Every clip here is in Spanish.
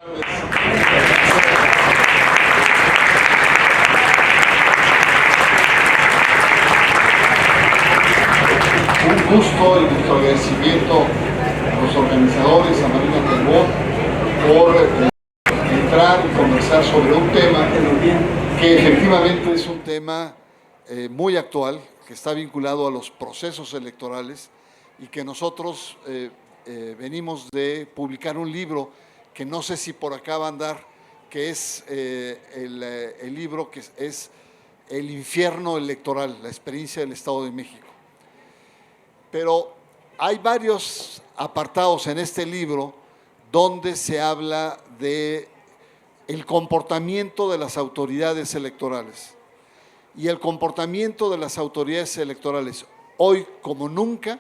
Un gusto y nuestro agradecimiento a los organizadores, a Marina Calvó, por entrar y conversar sobre un tema que efectivamente es un tema muy actual, que está vinculado a los procesos electorales y que nosotros venimos de publicar un libro que no sé si por acá va a andar, que es el libro que es El infierno electoral, la experiencia del Estado de México. Pero hay varios apartados en este libro donde se habla de el comportamiento de las autoridades electorales. Y el comportamiento de las autoridades electorales hoy como nunca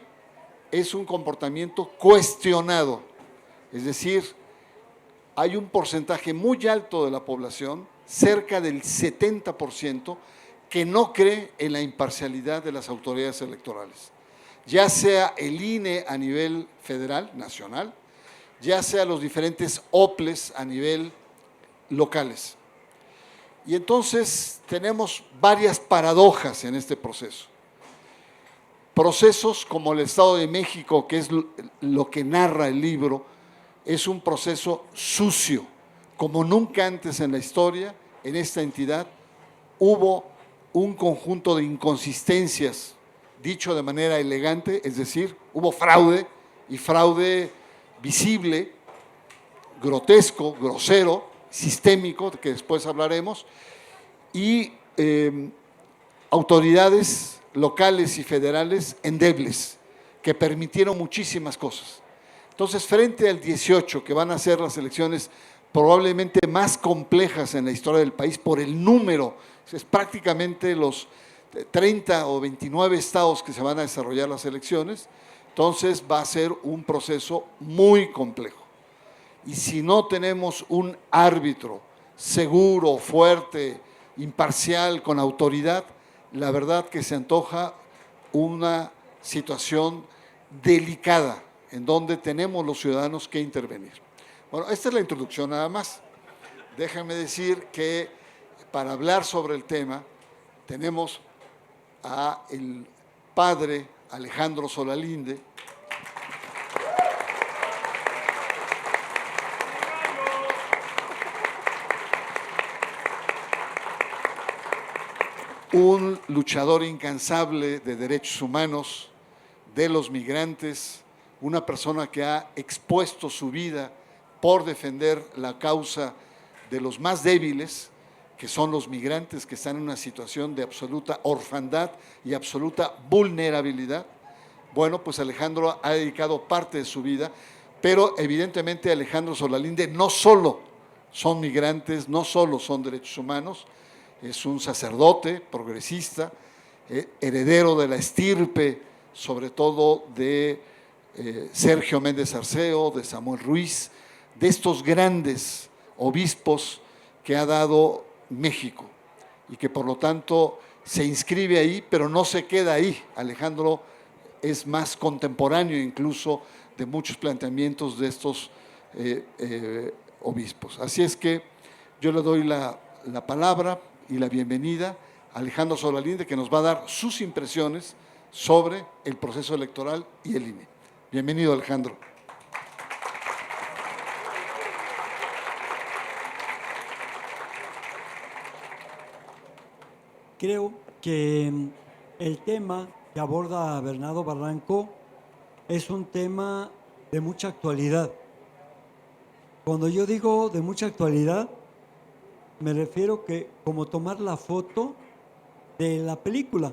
es un comportamiento cuestionado. Es decir, hay un porcentaje muy alto de la población, cerca del 70%, que no cree en la imparcialidad de las autoridades electorales. Ya sea el INE a nivel federal, nacional, ya sea los diferentes OPLES a nivel locales. Y entonces tenemos varias paradojas en este proceso. Procesos como el Estado de México, que es lo que narra el libro, es un proceso sucio. Como nunca antes en la historia, en esta entidad, hubo un conjunto de inconsistencias, dicho de manera elegante, es decir, hubo fraude, y fraude visible, grotesco, grosero, sistémico, que después hablaremos, y autoridades locales y federales endebles, que permitieron muchísimas cosas. Entonces, frente al 18, que van a ser las elecciones probablemente más complejas en la historia del país por el número, es prácticamente los 30 o 29 estados que se van a desarrollar las elecciones, entonces va a ser un proceso muy complejo. Y si no tenemos un árbitro seguro, fuerte, imparcial, con autoridad, la verdad que se antoja una situación delicada en donde tenemos los ciudadanos que intervenir. Bueno, esta es la introducción nada más. Déjenme decir que para hablar sobre el tema tenemos a el padre Alejandro Solalinde, un luchador incansable de derechos humanos, de los migrantes, una persona que ha expuesto su vida por defender la causa de los más débiles, que son los migrantes que están en una situación de absoluta orfandad y absoluta vulnerabilidad. Bueno, pues Alejandro ha dedicado parte de su vida, pero evidentemente Alejandro Solalinde no solo son migrantes, no solo son derechos humanos, es un sacerdote progresista, heredero de la estirpe, sobre todo de Sergio Méndez Arceo, de Samuel Ruiz, de estos grandes obispos que ha dado México y que por lo tanto se inscribe ahí, pero no se queda ahí. Alejandro es más contemporáneo incluso de muchos planteamientos de estos obispos. Así es que yo le doy la palabra y la bienvenida a Alejandro Solalinde, que nos va a dar sus impresiones sobre el proceso electoral y el INE. Bienvenido, Alejandro. Creo que el tema que aborda Bernardo Barranco es un tema de mucha actualidad. Cuando yo digo de mucha actualidad, me refiero que como tomar la foto de la película,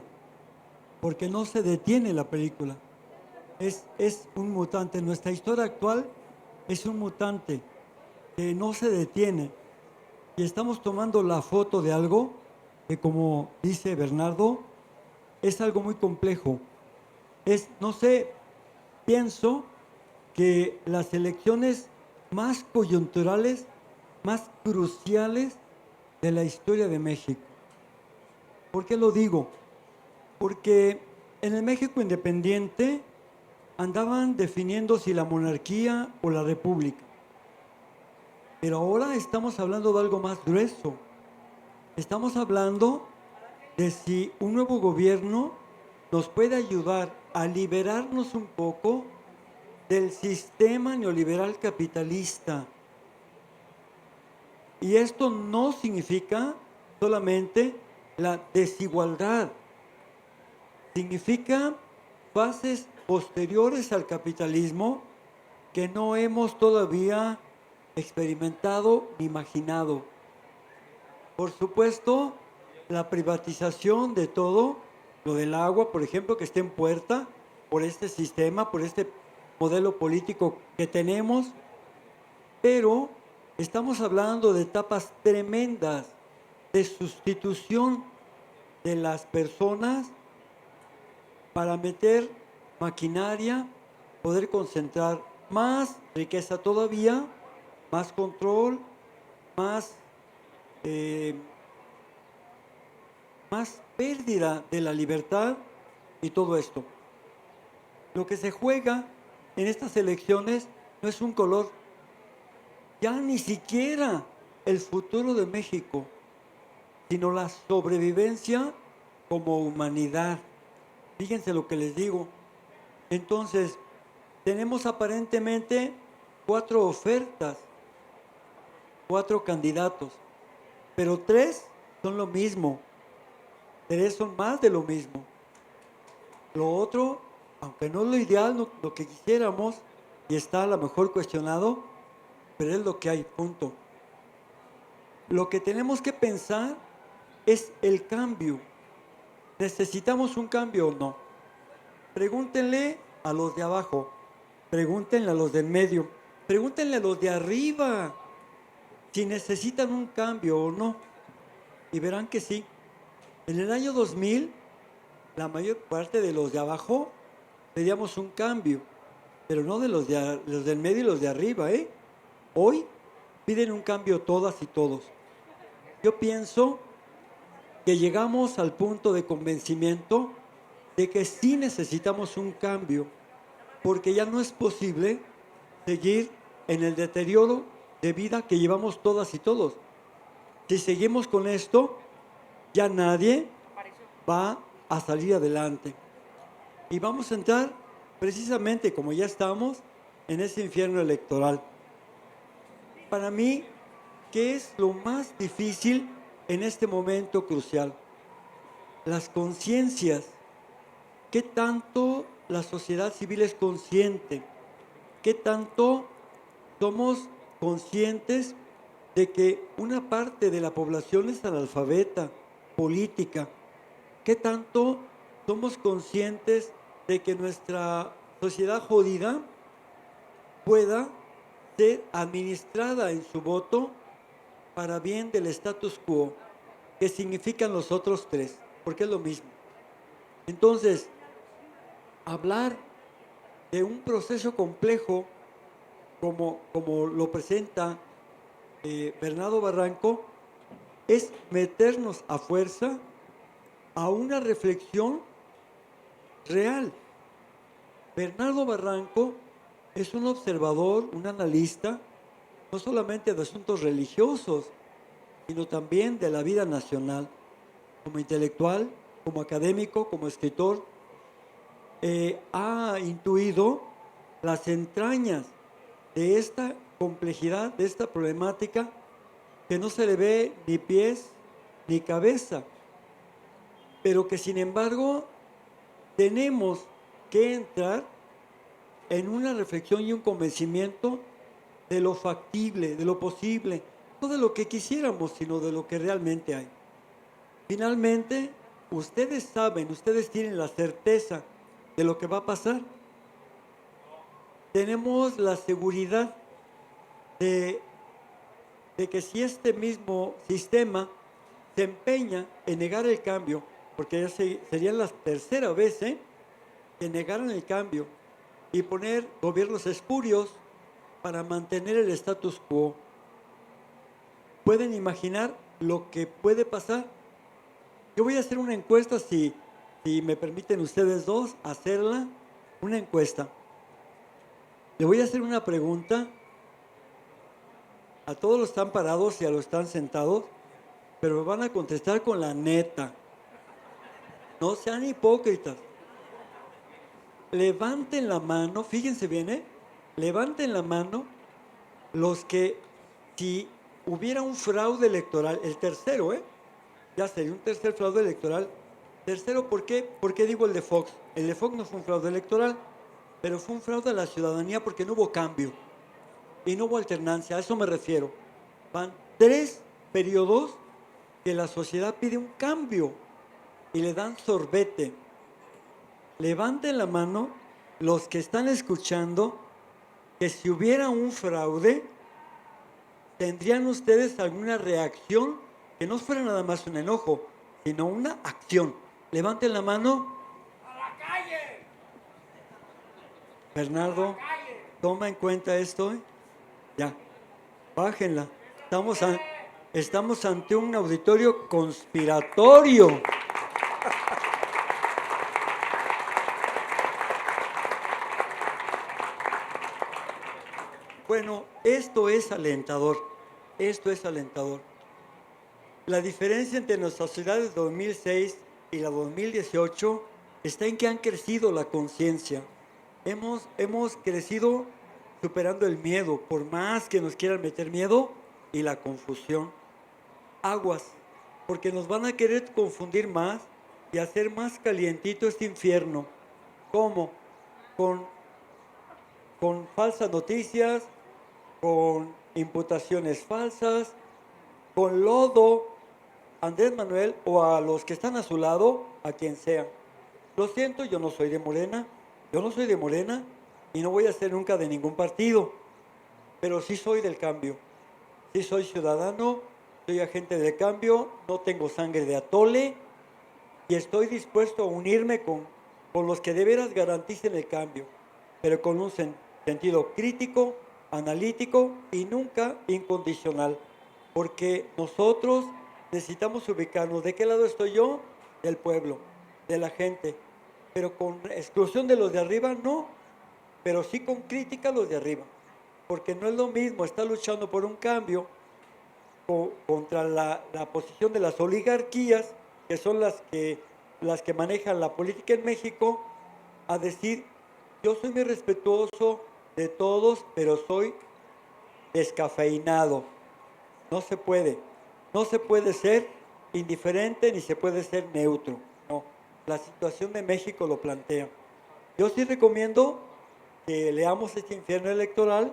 porque no se detiene la película. Es un mutante. Nuestra historia actual es un mutante que no se detiene. Y estamos tomando la foto de algo que, como dice Bernardo, es algo muy complejo. No sé, pienso que las elecciones más coyunturales, más cruciales de la historia de México. ¿Por qué lo digo? Porque en el México independiente andaban definiendo si la monarquía o la república. Pero ahora estamos hablando de algo más grueso. Estamos hablando de si un nuevo gobierno nos puede ayudar a liberarnos un poco del sistema neoliberal capitalista. Y esto no significa solamente la desigualdad, significa fases posteriores al capitalismo que no hemos todavía experimentado ni imaginado. Por supuesto, la privatización de todo, lo del agua, por ejemplo, que está en puerta por este sistema, por este modelo político que tenemos, pero estamos hablando de etapas tremendas de sustitución de las personas para meter maquinaria, poder concentrar más riqueza todavía, más control, más, eh, más pérdida de la libertad y todo esto. Lo que se juega en estas elecciones no es un color, ya ni siquiera el futuro de México, sino la sobrevivencia como humanidad. Fíjense lo que les digo. Entonces, tenemos aparentemente 4 ofertas, 4 candidatos, pero 3 son lo mismo, 3 son más de lo mismo. Lo otro, aunque no es lo ideal, no, lo que quisiéramos, y está a lo mejor cuestionado, pero es lo que hay, punto. Lo que tenemos que pensar es el cambio. ¿Necesitamos un cambio o no? Pregúntenle a los de abajo, pregúntenle a los del medio, pregúntenle a los de arriba si necesitan un cambio o no. Y verán que sí. En el año 2000, la mayor parte de los de abajo pedíamos un cambio, pero no de los del medio y los de arriba, ¿eh? Hoy piden un cambio todas y todos. Yo pienso que llegamos al punto de convencimiento de que sí necesitamos un cambio, porque ya no es posible seguir en el deterioro de vida que llevamos todas y todos. Si seguimos con esto, ya nadie va a salir adelante. Y vamos a entrar precisamente, como ya estamos, en ese infierno electoral. Para mí, ¿qué es lo más difícil en este momento crucial? Las conciencias. ¿Qué tanto la sociedad civil es consciente? ¿Qué tanto somos conscientes de que una parte de la población es analfabeta, política? ¿Qué tanto somos conscientes de que nuestra sociedad jodida pueda ser administrada en su voto para bien del status quo, que significan los otros 3, porque es lo mismo? Entonces, hablar de un proceso complejo como lo presenta Bernardo Barranco es meternos a fuerza a una reflexión real. Bernardo Barranco es un observador, un analista, no solamente de asuntos religiosos, sino también de la vida nacional, como intelectual, como académico, como escritor. Ha intuido las entrañas de esta complejidad, de esta problemática, que no se le ve ni pies ni cabeza, pero que sin embargo tenemos que entrar en una reflexión y un convencimiento de lo factible, de lo posible, no de lo que quisiéramos, sino de lo que realmente hay. Finalmente, ustedes saben, ustedes tienen la certeza de lo que va a pasar. Tenemos la seguridad de que si este mismo sistema se empeña en negar el cambio, porque ya sería la tercera vez que negaran el cambio y poner gobiernos espurios para mantener el status quo. ¿Pueden imaginar lo que puede pasar? Yo voy a hacer una encuesta, si me permiten ustedes dos hacerla, una encuesta. Le voy a hacer una pregunta A todos los están parados y a los están sentados, pero me van a contestar con la neta. No sean hipócritas. Levanten la mano, fíjense bien, levanten la mano los que, si hubiera un fraude electoral, el tercero, ya sería un tercer fraude electoral. Tercero, ¿por qué? ¿Por qué digo el de Fox? El de Fox no fue un fraude electoral, pero fue un fraude a la ciudadanía porque no hubo cambio y no hubo alternancia, a eso me refiero. Van 3 periodos que la sociedad pide un cambio y le dan sorbete. Levanten la mano los que están escuchando que si hubiera un fraude, ¿tendrían ustedes alguna reacción que no fuera nada más un enojo, sino una acción? Levanten la mano. ¡A la calle! Bernardo, toma en cuenta esto, Ya, bájenla. Estamos ante un auditorio conspiratorio. Bueno, esto es alentador. Esto es alentador. La diferencia entre nuestras sociedades de 2006 y la 2018 está en que han crecido la conciencia. Hemos crecido superando el miedo, por más que nos quieran meter miedo y la confusión. Aguas, porque nos van a querer confundir más y hacer más calientito este infierno. ¿Cómo? Con falsas noticias, con imputaciones falsas, con lodo, Andrés Manuel, o a los que están a su lado, a quien sea. Lo siento, yo no soy de Morena, y no voy a ser nunca de ningún partido, pero sí soy del cambio, sí soy ciudadano, soy agente del cambio, no tengo sangre de atole y estoy dispuesto a unirme con los que de veras garanticen el cambio, pero con un sentido crítico, analítico y nunca incondicional, porque nosotros necesitamos ubicarnos. ¿De qué lado estoy yo? Del pueblo, de la gente, pero con exclusión de los de arriba, no, pero sí con crítica a los de arriba, porque no es lo mismo estar luchando por un cambio contra la posición de las oligarquías, que son las que manejan la política en México, a decir, yo soy muy respetuoso de todos, pero soy descafeinado. No se puede ser indiferente ni se puede ser neutro. No, la situación de México lo plantea. Yo sí recomiendo que leamos este infierno electoral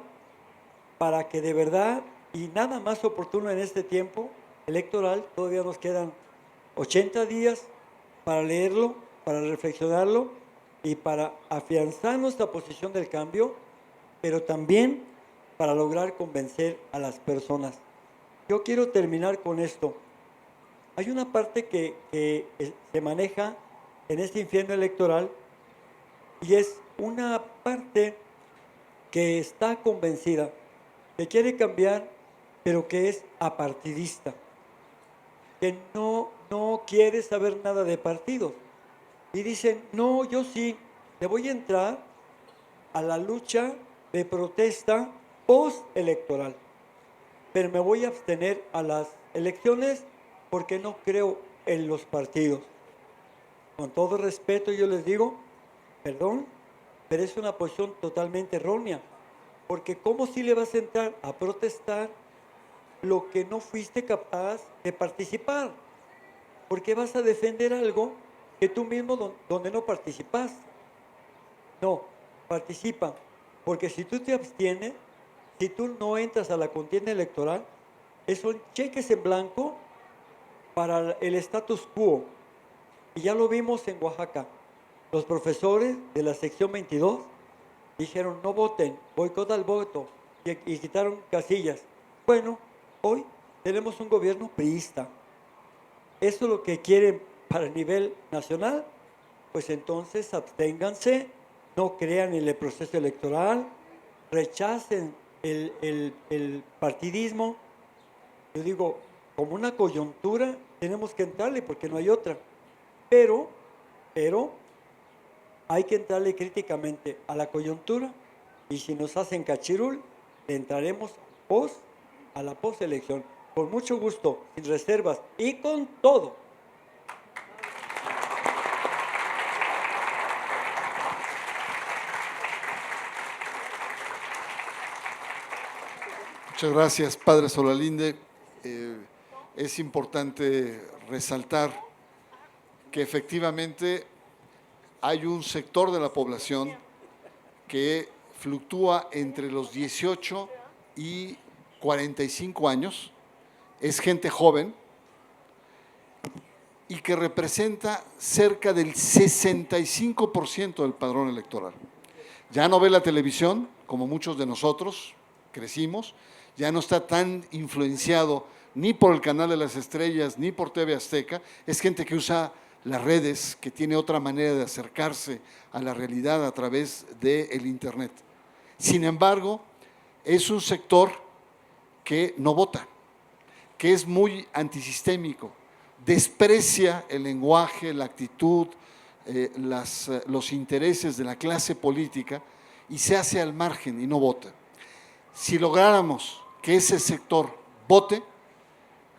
para que de verdad, y nada más oportuno en este tiempo electoral, todavía nos quedan 80 días para leerlo, para reflexionarlo y para afianzar nuestra posición del cambio, pero también para lograr convencer a las personas. Yo quiero terminar con esto. Hay una parte que se maneja en este infierno electoral y es una parte que está convencida, que quiere cambiar, pero que es apartidista, que no quiere saber nada de partidos. Y dicen, no, yo sí, le voy a entrar a la lucha de protesta postelectoral, pero me voy a abstener a las elecciones porque no creo en los partidos. Con todo respeto yo les digo, perdón, pero es una posición totalmente errónea, porque ¿cómo si le vas a entrar a protestar lo que no fuiste capaz de participar? ¿Por qué vas a defender algo que tú mismo donde no participas? No, participa, porque si tú te abstienes, si tú no entras a la contienda electoral, son cheques en blanco para el status quo. Y ya lo vimos en Oaxaca. Los profesores de la sección 22 dijeron no voten, boicot al voto, y quitaron casillas. Bueno, hoy tenemos un gobierno priista. ¿Eso es lo que quieren para el nivel nacional? Pues entonces absténganse, no crean en el proceso electoral, rechacen el partidismo. Yo digo, como una coyuntura tenemos que entrarle porque no hay otra. Pero hay que entrarle críticamente a la coyuntura y si nos hacen cachirul, le entraremos post a la postelección, con mucho gusto, sin reservas y con todo. Muchas gracias, padre Solalinde. Es importante resaltar que efectivamente hay un sector de la población que fluctúa entre los 18 y 45 años, es gente joven y que representa cerca del 65% del padrón electoral. Ya no ve la televisión, como muchos de nosotros crecimos, ya no está tan influenciado ni por el Canal de las Estrellas, ni por TV Azteca, es gente que usa las redes, que tiene otra manera de acercarse a la realidad a través del Internet. Sin embargo, es un sector que no vota, que es muy antisistémico, desprecia el lenguaje, la actitud, los intereses de la clase política y se hace al margen y no vota. Si lográramos que ese sector vote,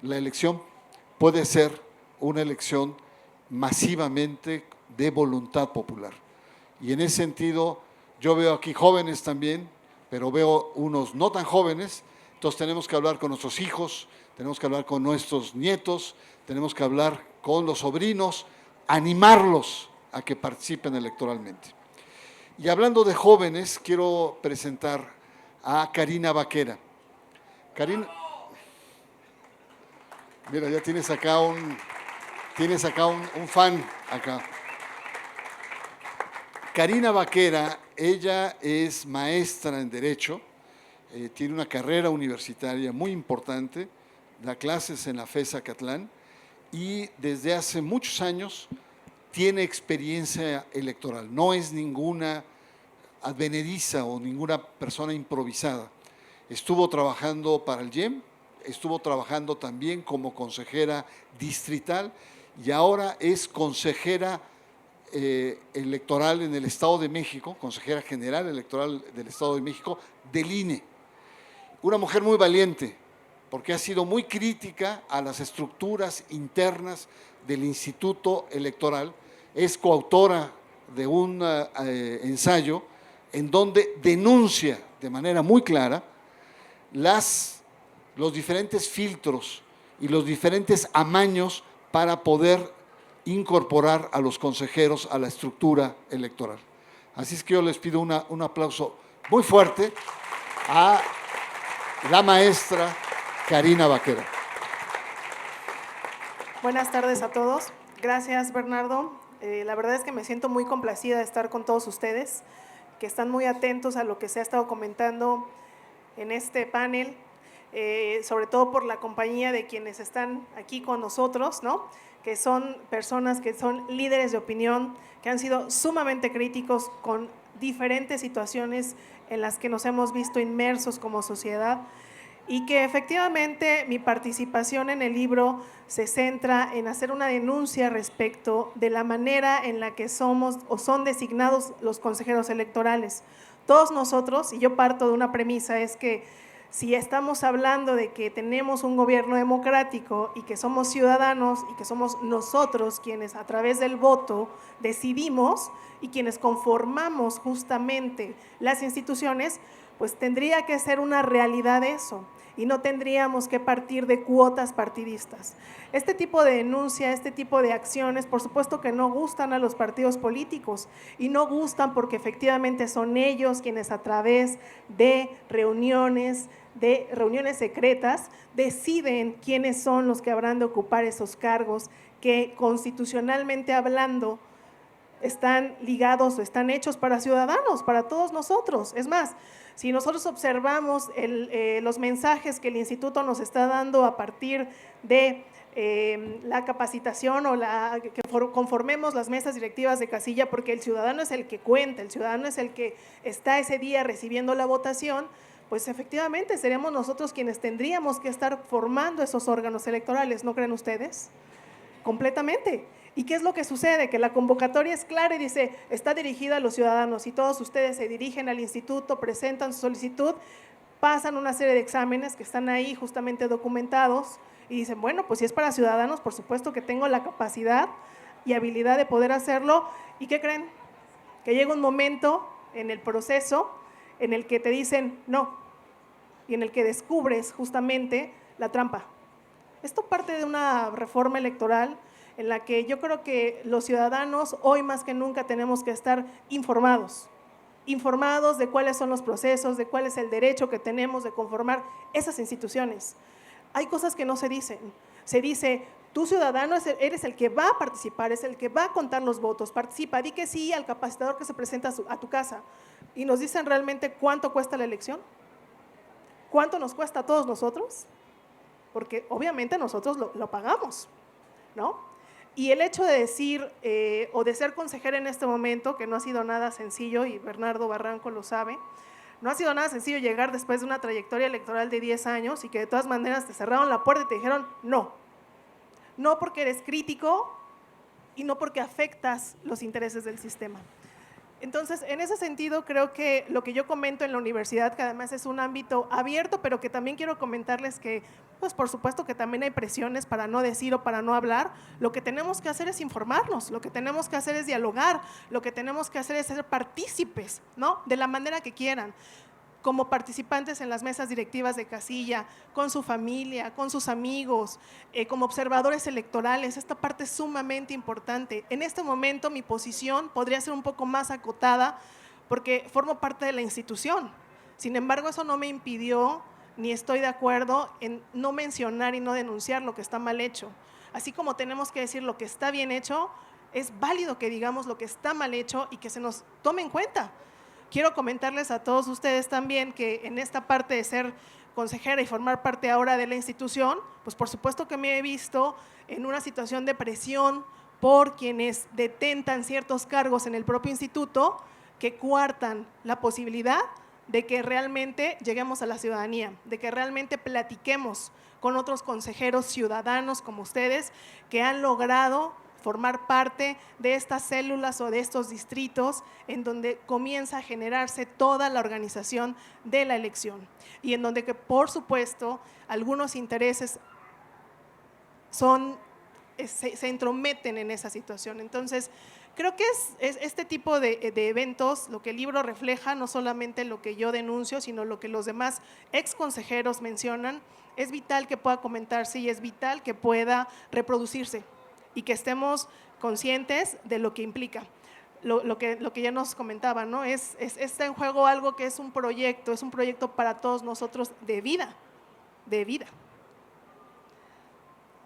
la elección puede ser una elección masivamente de voluntad popular. Y en ese sentido, yo veo aquí jóvenes también, pero veo unos no tan jóvenes, entonces tenemos que hablar con nuestros hijos, tenemos que hablar con nuestros nietos, tenemos que hablar con los sobrinos, animarlos a que participen electoralmente. Y hablando de jóvenes, quiero presentar a Karina Vaquera. Karina, mira, ya tienes acá un fan acá. Karina Vaquera, ella es maestra en Derecho, tiene una carrera universitaria muy importante, da clases en la FES Acatlán y desde hace muchos años tiene experiencia electoral. No es ninguna advenediza o ninguna persona improvisada. Estuvo trabajando para el IEM, estuvo trabajando también como consejera distrital y ahora es consejera electoral en el Estado de México, consejera general electoral del Estado de México, del INE. Una mujer muy valiente, porque ha sido muy crítica a las estructuras internas del Instituto Electoral. Es coautora de un ensayo en donde denuncia de manera muy clara los diferentes filtros y los diferentes amaños para poder incorporar a los consejeros a la estructura electoral. Así es que yo les pido un aplauso muy fuerte a la maestra Karina Vaquera. Buenas tardes a todos. Gracias, Bernardo. La verdad es que me siento muy complacida de estar con todos ustedes, que están muy atentos a lo que se ha estado comentando en este panel, sobre todo por la compañía de quienes están aquí con nosotros, ¿no? Que son personas que son líderes de opinión, que han sido sumamente críticos con diferentes situaciones en las que nos hemos visto inmersos como sociedad y que efectivamente mi participación en el libro se centra en hacer una denuncia respecto de la manera en la que somos o son designados los consejeros electorales. Todos nosotros, y yo parto de una premisa, es que si estamos hablando de que tenemos un gobierno democrático y que somos ciudadanos y que somos nosotros quienes a través del voto decidimos y quienes conformamos justamente las instituciones, pues tendría que ser una realidad eso y no tendríamos que partir de cuotas partidistas. Este tipo de denuncia, este tipo de acciones, por supuesto que no gustan a los partidos políticos y no gustan porque efectivamente son ellos quienes a través de reuniones secretas, deciden quiénes son los que habrán de ocupar esos cargos que constitucionalmente hablando están ligados o están hechos para ciudadanos, para todos nosotros. Es más, si nosotros observamos los mensajes que el instituto nos está dando a partir de la capacitación o que conformemos las mesas directivas de casilla, porque el ciudadano es el que cuenta, el ciudadano es el que está ese día recibiendo la votación, pues efectivamente seríamos nosotros quienes tendríamos que estar formando esos órganos electorales, ¿no creen ustedes? Completamente. ¿Y qué es lo que sucede? Que la convocatoria es clara y dice, está dirigida a los ciudadanos y todos ustedes se dirigen al instituto, presentan su solicitud pasan una serie de exámenes que están ahí justamente documentados y dicen, bueno, pues si es para ciudadanos, por supuesto que tengo la capacidad y habilidad de poder hacerlo. ¿Y qué creen? Que llega un momento en el proceso en el que te dicen no y en el que descubres justamente la trampa. Esto parte de una reforma electoral en la que yo creo que los ciudadanos hoy más que nunca tenemos que estar informados de cuáles son los procesos, de cuál es el derecho que tenemos de conformar esas instituciones. Hay cosas que no se dicen. Se dice, tú ciudadano eres el que va a participar, es el que va a contar los votos, participa, di que sí al capacitador que se presenta a tu casa. Y nos dicen realmente cuánto cuesta la elección, cuánto nos cuesta a todos nosotros, porque obviamente nosotros lo pagamos, ¿no? Y el hecho de decir o de ser consejera en este momento, que no ha sido nada sencillo, y Bernardo Barranco lo sabe, no ha sido nada sencillo llegar después de una trayectoria electoral de 10 años y que de todas maneras te cerraron la puerta y te dijeron no. No porque eres crítico y no porque afectas los intereses del sistema. Entonces, en ese sentido, creo que lo que yo comento en la universidad, que además es un ámbito abierto, pero que también quiero comentarles que, pues por supuesto que también hay presiones para no decir o para no hablar, lo que tenemos que hacer es informarnos, lo que tenemos que hacer es dialogar, lo que tenemos que hacer es ser partícipes, ¿no? De la manera que quieran, como participantes en las mesas directivas de casilla, con su familia, con sus amigos, como observadores electorales. Esta parte es sumamente importante. En este momento mi posición podría ser un poco más acotada porque formo parte de la institución. Sin embargo, eso no me impidió ni estoy de acuerdo en no mencionar y no denunciar lo que está mal hecho. Así como tenemos que decir lo que está bien hecho, es válido que digamos lo que está mal hecho y que se nos tome en cuenta. Quiero comentarles a todos ustedes también que en esta parte de ser consejera y formar parte ahora de la institución, pues por supuesto que me he visto en una situación de presión por quienes detentan ciertos cargos en el propio instituto que coartan la posibilidad de que realmente lleguemos a la ciudadanía, de que realmente platiquemos con otros consejeros ciudadanos como ustedes que han logrado formar parte de estas células o de estos distritos en donde comienza a generarse toda la organización de la elección y en donde que por supuesto algunos intereses se entrometen en esa situación. Entonces, creo que es este tipo de eventos lo que el libro refleja, no solamente lo que yo denuncio, sino lo que los demás ex consejeros mencionan. Es vital que pueda comentarse y es vital que pueda reproducirse y que estemos conscientes de lo que implica. Lo que ya nos comentaba, ¿no? Está en juego algo que es un proyecto para todos nosotros de vida.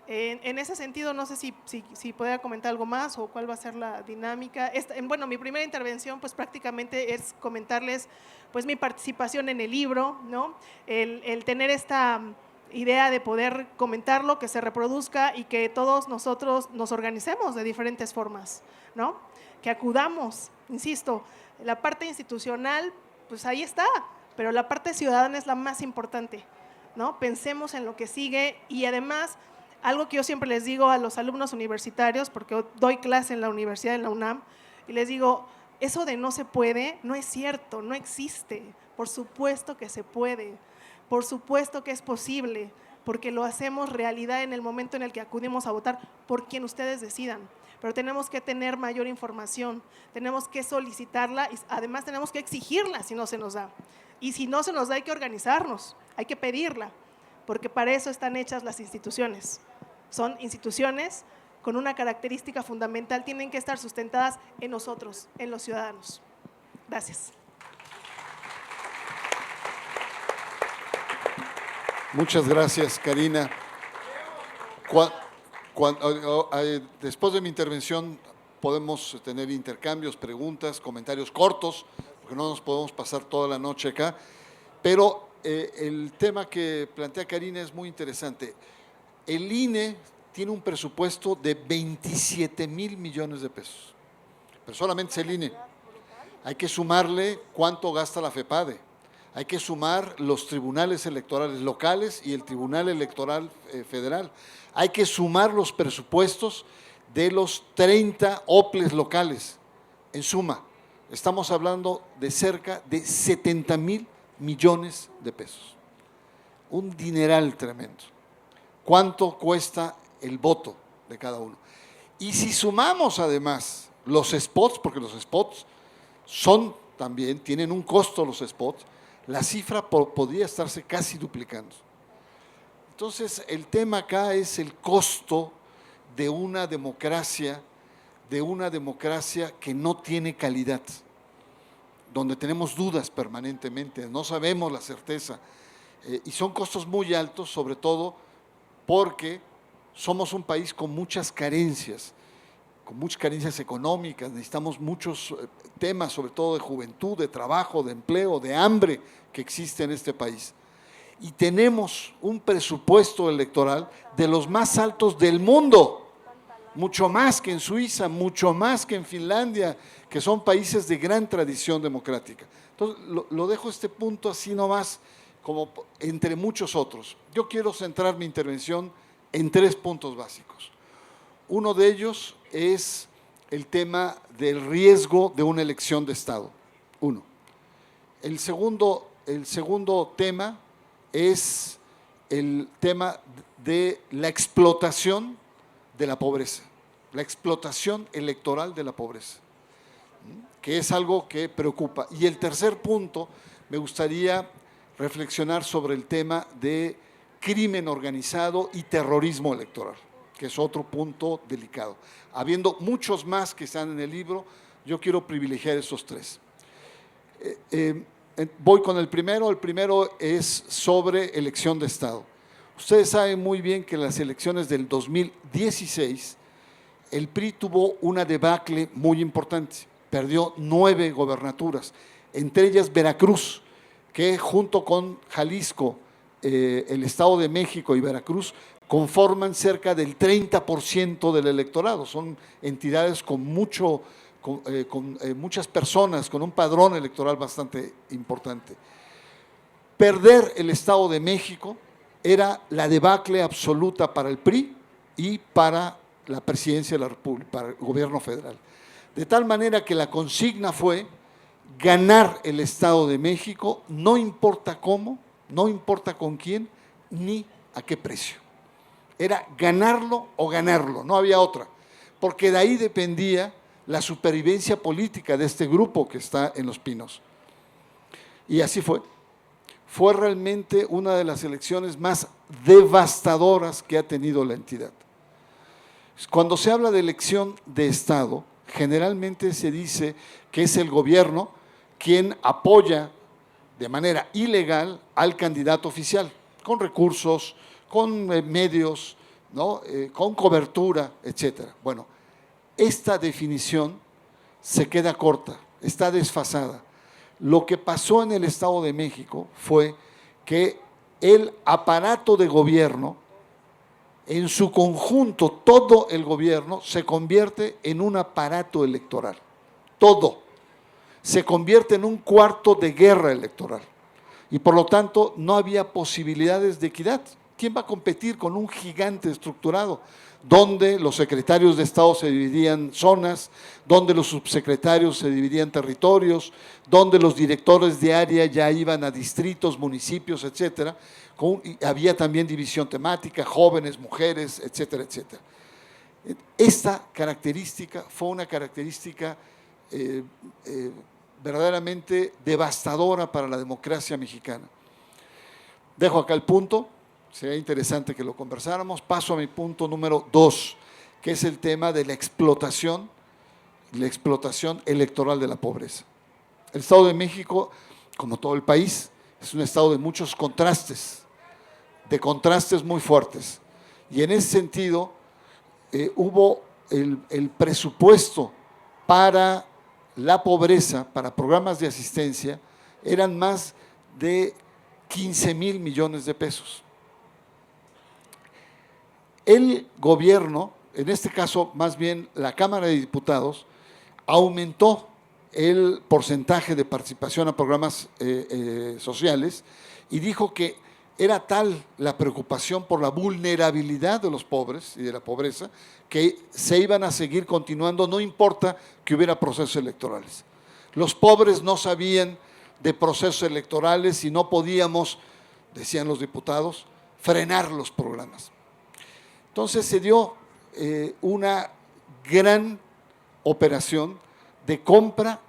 En ese sentido, no sé si pueda comentar algo más o cuál va a ser la dinámica. Bueno, mi primera intervención pues prácticamente es comentarles pues mi participación en el libro, ¿no? El tener esta idea de poder comentarlo, que se reproduzca y que todos nosotros nos organicemos de diferentes formas, ¿no? Que acudamos, insisto, la parte institucional, pues ahí está, pero la parte ciudadana es la más importante, ¿no? Pensemos en lo que sigue y además, algo que yo siempre les digo a los alumnos universitarios, porque doy clase en la universidad, en la UNAM, y les digo, eso de no se puede, no es cierto, no existe, por supuesto que se puede. Por supuesto que es posible, porque lo hacemos realidad en el momento en el que acudimos a votar por quien ustedes decidan. Pero tenemos que tener mayor información, tenemos que solicitarla y además tenemos que exigirla si no se nos da. Y si no se nos da hay que organizarnos, hay que pedirla, porque para eso están hechas las instituciones. Son instituciones con una característica fundamental, tienen que estar sustentadas en nosotros, en los ciudadanos. Gracias. Muchas gracias, Karina. Después de mi intervención podemos tener intercambios, preguntas, comentarios cortos, porque no nos podemos pasar toda la noche acá, pero el tema que plantea Karina es muy interesante. El INE tiene un presupuesto de 27,000 millones de pesos, pero solamente es el INE. Hay que sumarle cuánto gasta la FEPADE. Hay que sumar los tribunales electorales locales y el Tribunal Electoral Federal. Hay que sumar los presupuestos de los 30 OPLES locales. En suma, estamos hablando de cerca de 70,000 millones de pesos. Un dineral tremendo. ¿Cuánto cuesta el voto de cada uno? Y si sumamos además los spots, porque los spots son también, tienen un costo los spots, la cifra podría estarse casi duplicando. Entonces, el tema acá es el costo de una democracia que no tiene calidad, donde tenemos dudas permanentemente, no sabemos la certeza, y son costos muy altos, sobre todo porque somos un país con muchas carencias económicas, necesitamos muchos temas, sobre todo de juventud, de trabajo, de empleo, de hambre que existe en este país. Y tenemos un presupuesto electoral de los más altos del mundo, mucho más que en Suiza, mucho más que en Finlandia, que son países de gran tradición democrática. Entonces, lo dejo este punto así nomás, como entre muchos otros. Yo quiero centrar mi intervención en 3 puntos básicos. Uno de ellos es el tema del riesgo de una elección de Estado. Uno. El segundo tema es el tema de la explotación de la pobreza, la explotación electoral de la pobreza, que es algo que preocupa. Y el tercer punto, me gustaría reflexionar sobre el tema de crimen organizado y terrorismo electoral, que es otro punto delicado. Habiendo muchos más que están en el libro, yo quiero privilegiar estos 3. Voy con el primero es sobre elección de Estado. Ustedes saben muy bien que en las elecciones del 2016, el PRI tuvo una debacle muy importante, perdió 9 gobernaturas, entre ellas Veracruz, que junto con Jalisco, el Estado de México y Veracruz, conforman cerca del 30% del electorado, son entidades con muchas personas, con un padrón electoral bastante importante. Perder el Estado de México era la debacle absoluta para el PRI y para la presidencia de la República, para el gobierno federal. De tal manera que la consigna fue ganar el Estado de México, no importa cómo, no importa con quién, ni a qué precio. Era ganarlo o ganarlo, no había otra, porque de ahí dependía la supervivencia política de este grupo que está en Los Pinos. Y así fue. Fue realmente una de las elecciones más devastadoras que ha tenido la entidad. Cuando se habla de elección de Estado, generalmente se dice que es el gobierno quien apoya de manera ilegal al candidato oficial, con recursos, con medios, ¿no? Con cobertura, etcétera. Bueno, esta definición se queda corta, está desfasada. Lo que pasó en el Estado de México fue que el aparato de gobierno, en su conjunto, todo el gobierno se convierte en un aparato electoral. Todo se convierte en un cuarto de guerra electoral. Y por lo tanto no había posibilidades de equidad. ¿Quién va a competir con un gigante estructurado? Donde los secretarios de Estado se dividían zonas, donde los subsecretarios se dividían territorios, donde los directores de área ya iban a distritos, municipios, etcétera. Y había también división temática, jóvenes, mujeres, etcétera, etcétera. Esta característica fue una característica verdaderamente devastadora para la democracia mexicana. Dejo acá el punto. Sería interesante que lo conversáramos. Paso a mi punto número 2, que es el tema de la explotación electoral de la pobreza. El Estado de México, como todo el país, es un estado de muchos contrastes, de contrastes muy fuertes. Y en ese sentido, hubo el presupuesto para la pobreza, para programas de asistencia, eran más de 15,000 millones de pesos. El gobierno, en este caso más bien la Cámara de Diputados, aumentó el porcentaje de participación a programas sociales y dijo que era tal la preocupación por la vulnerabilidad de los pobres y de la pobreza que se iban a seguir continuando, no importa que hubiera procesos electorales. Los pobres no sabían de procesos electorales y no podíamos, decían los diputados, frenar los programas. Entonces se dio una gran operación de compra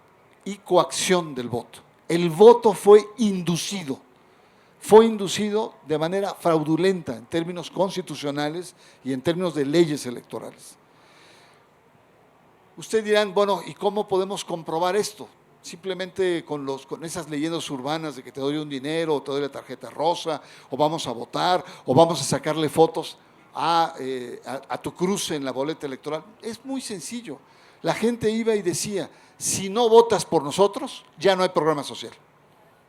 y coacción del voto. El voto fue inducido de manera fraudulenta en términos constitucionales y en términos de leyes electorales. Ustedes dirán, bueno, ¿y cómo podemos comprobar esto? Simplemente con esas leyendas urbanas de que te doy un dinero, o te doy la tarjeta rosa, o vamos a votar, o vamos a sacarle fotos a tu cruce en la boleta electoral. Es muy sencillo. La gente iba y decía, si no votas por nosotros, ya no hay programa social.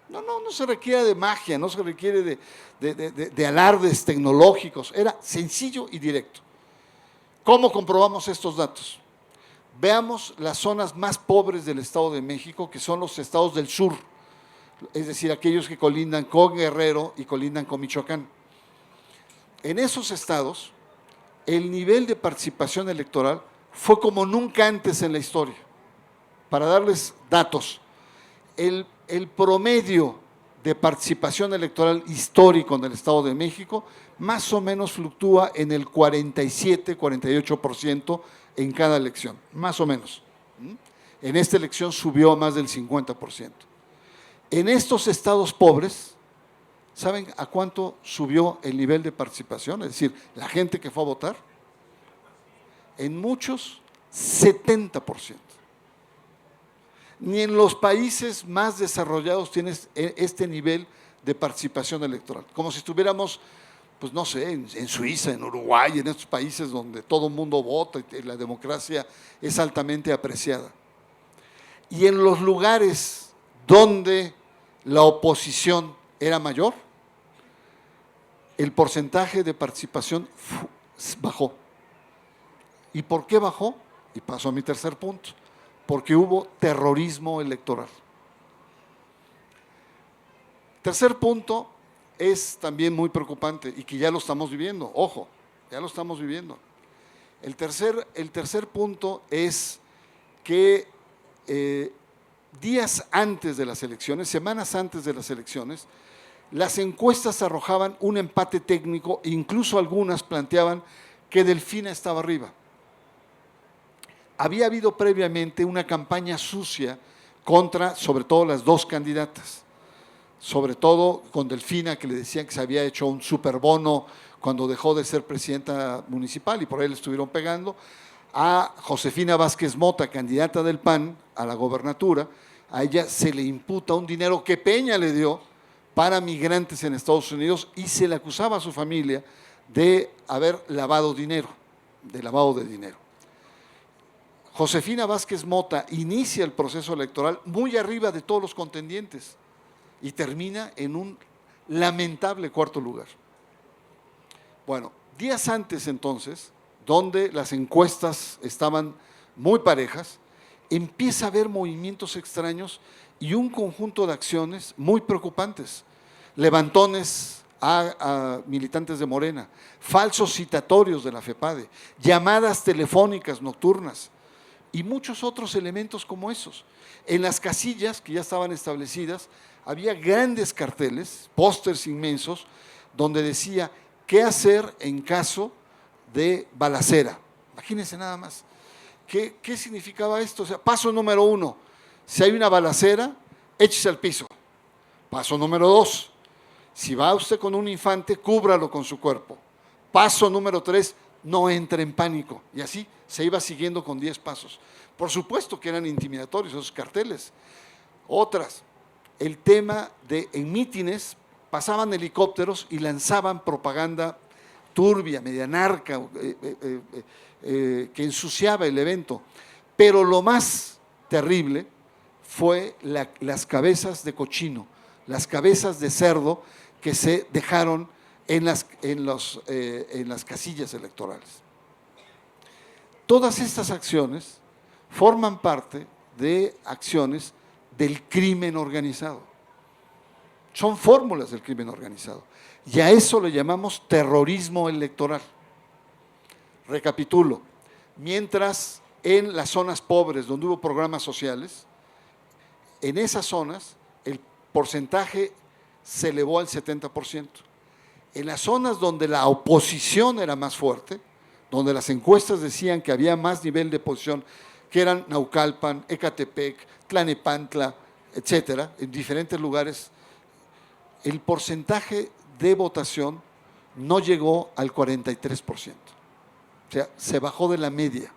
No se requiere de magia, no se requiere de alardes tecnológicos, era sencillo y directo. ¿Cómo comprobamos estos datos? Veamos las zonas más pobres del Estado de México, que son los estados del sur, es decir, aquellos que colindan con Guerrero y colindan con Michoacán. En esos estados, el nivel de participación electoral fue como nunca antes en la historia. Para darles datos, el promedio de participación electoral histórico en el Estado de México más o menos fluctúa en el 47-48% en cada elección, más o menos. En esta elección subió a más del 50%. En estos estados pobres, ¿saben a cuánto subió el nivel de participación? Es decir, la gente que fue a votar. En muchos, 70%. Ni en los países más desarrollados tienes este nivel de participación electoral. Como si estuviéramos, pues no sé, en Suiza, en Uruguay, en estos países donde todo el mundo vota y la democracia es altamente apreciada. Y en los lugares donde la oposición era mayor, el porcentaje de participación bajó. ¿Y por qué bajó? Y paso a mi tercer punto. Porque hubo terrorismo electoral. Tercer punto es también muy preocupante y que ya lo estamos viviendo, ojo, ya lo estamos viviendo. El tercer punto es que días antes de las elecciones, semanas antes de las elecciones, las encuestas arrojaban un empate técnico e incluso algunas planteaban que Delfina estaba arriba. Había habido previamente una campaña sucia contra, sobre todo, las dos candidatas, sobre todo con Delfina, que le decían que se había hecho un superbono cuando dejó de ser presidenta municipal y por ahí le estuvieron pegando, a Josefina Vázquez Mota, candidata del PAN a la gobernatura, a ella se le imputa un dinero que Peña le dio para migrantes en Estados Unidos y se le acusaba a su familia de haber lavado dinero, de lavado de dinero. Josefina Vázquez Mota inicia el proceso electoral muy arriba de todos los contendientes y termina en un lamentable cuarto lugar. Bueno, días antes entonces, donde las encuestas estaban muy parejas, empieza a haber movimientos extraños y un conjunto de acciones muy preocupantes. Levantones a militantes de Morena, falsos citatorios de la FEPADE, llamadas telefónicas nocturnas, y muchos otros elementos como esos. En las casillas que ya estaban establecidas, había grandes carteles, pósters inmensos, donde decía qué hacer en caso de balacera. Imagínense nada más. ¿Qué significaba esto? O sea, paso número 1, si hay una balacera, échese al piso. Paso número 2, si va usted con un infante, cúbralo con su cuerpo. Paso número 3, no entre en pánico. Y así se iba siguiendo con 10 pasos. Por supuesto que eran intimidatorios esos carteles. Otras, el tema de en mítines pasaban helicópteros y lanzaban propaganda turbia, media narca, que ensuciaba el evento. Pero lo más terrible fue las cabezas de cochino, las cabezas de cerdo que se dejaron en las casillas electorales. Todas estas acciones forman parte de acciones del crimen organizado. Son fórmulas del crimen organizado. Y a eso le llamamos terrorismo electoral. Recapitulo, mientras en las zonas pobres donde hubo programas sociales, en esas zonas porcentaje se elevó al 70%. En las zonas donde la oposición era más fuerte, donde las encuestas decían que había más nivel de oposición, que eran Naucalpan, Ecatepec, Tlanepantla, etcétera, en diferentes lugares, el porcentaje de votación no llegó al 43%. O sea, se bajó de la media.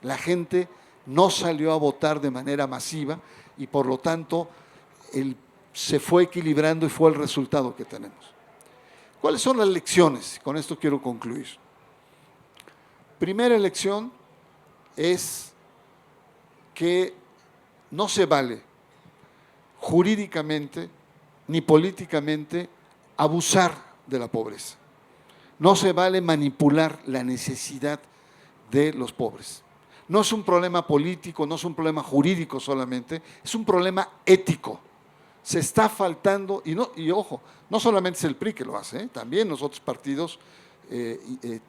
La gente no salió a votar de manera masiva y por lo tanto se fue equilibrando y fue el resultado que tenemos. ¿Cuáles son las lecciones? Con esto quiero concluir. Primera lección es que no se vale jurídicamente ni políticamente abusar de la pobreza. No se vale manipular la necesidad de los pobres. No es un problema político, no es un problema jurídico solamente, es un problema ético. Se está faltando, y ojo, no solamente es el PRI que lo hace, también los otros partidos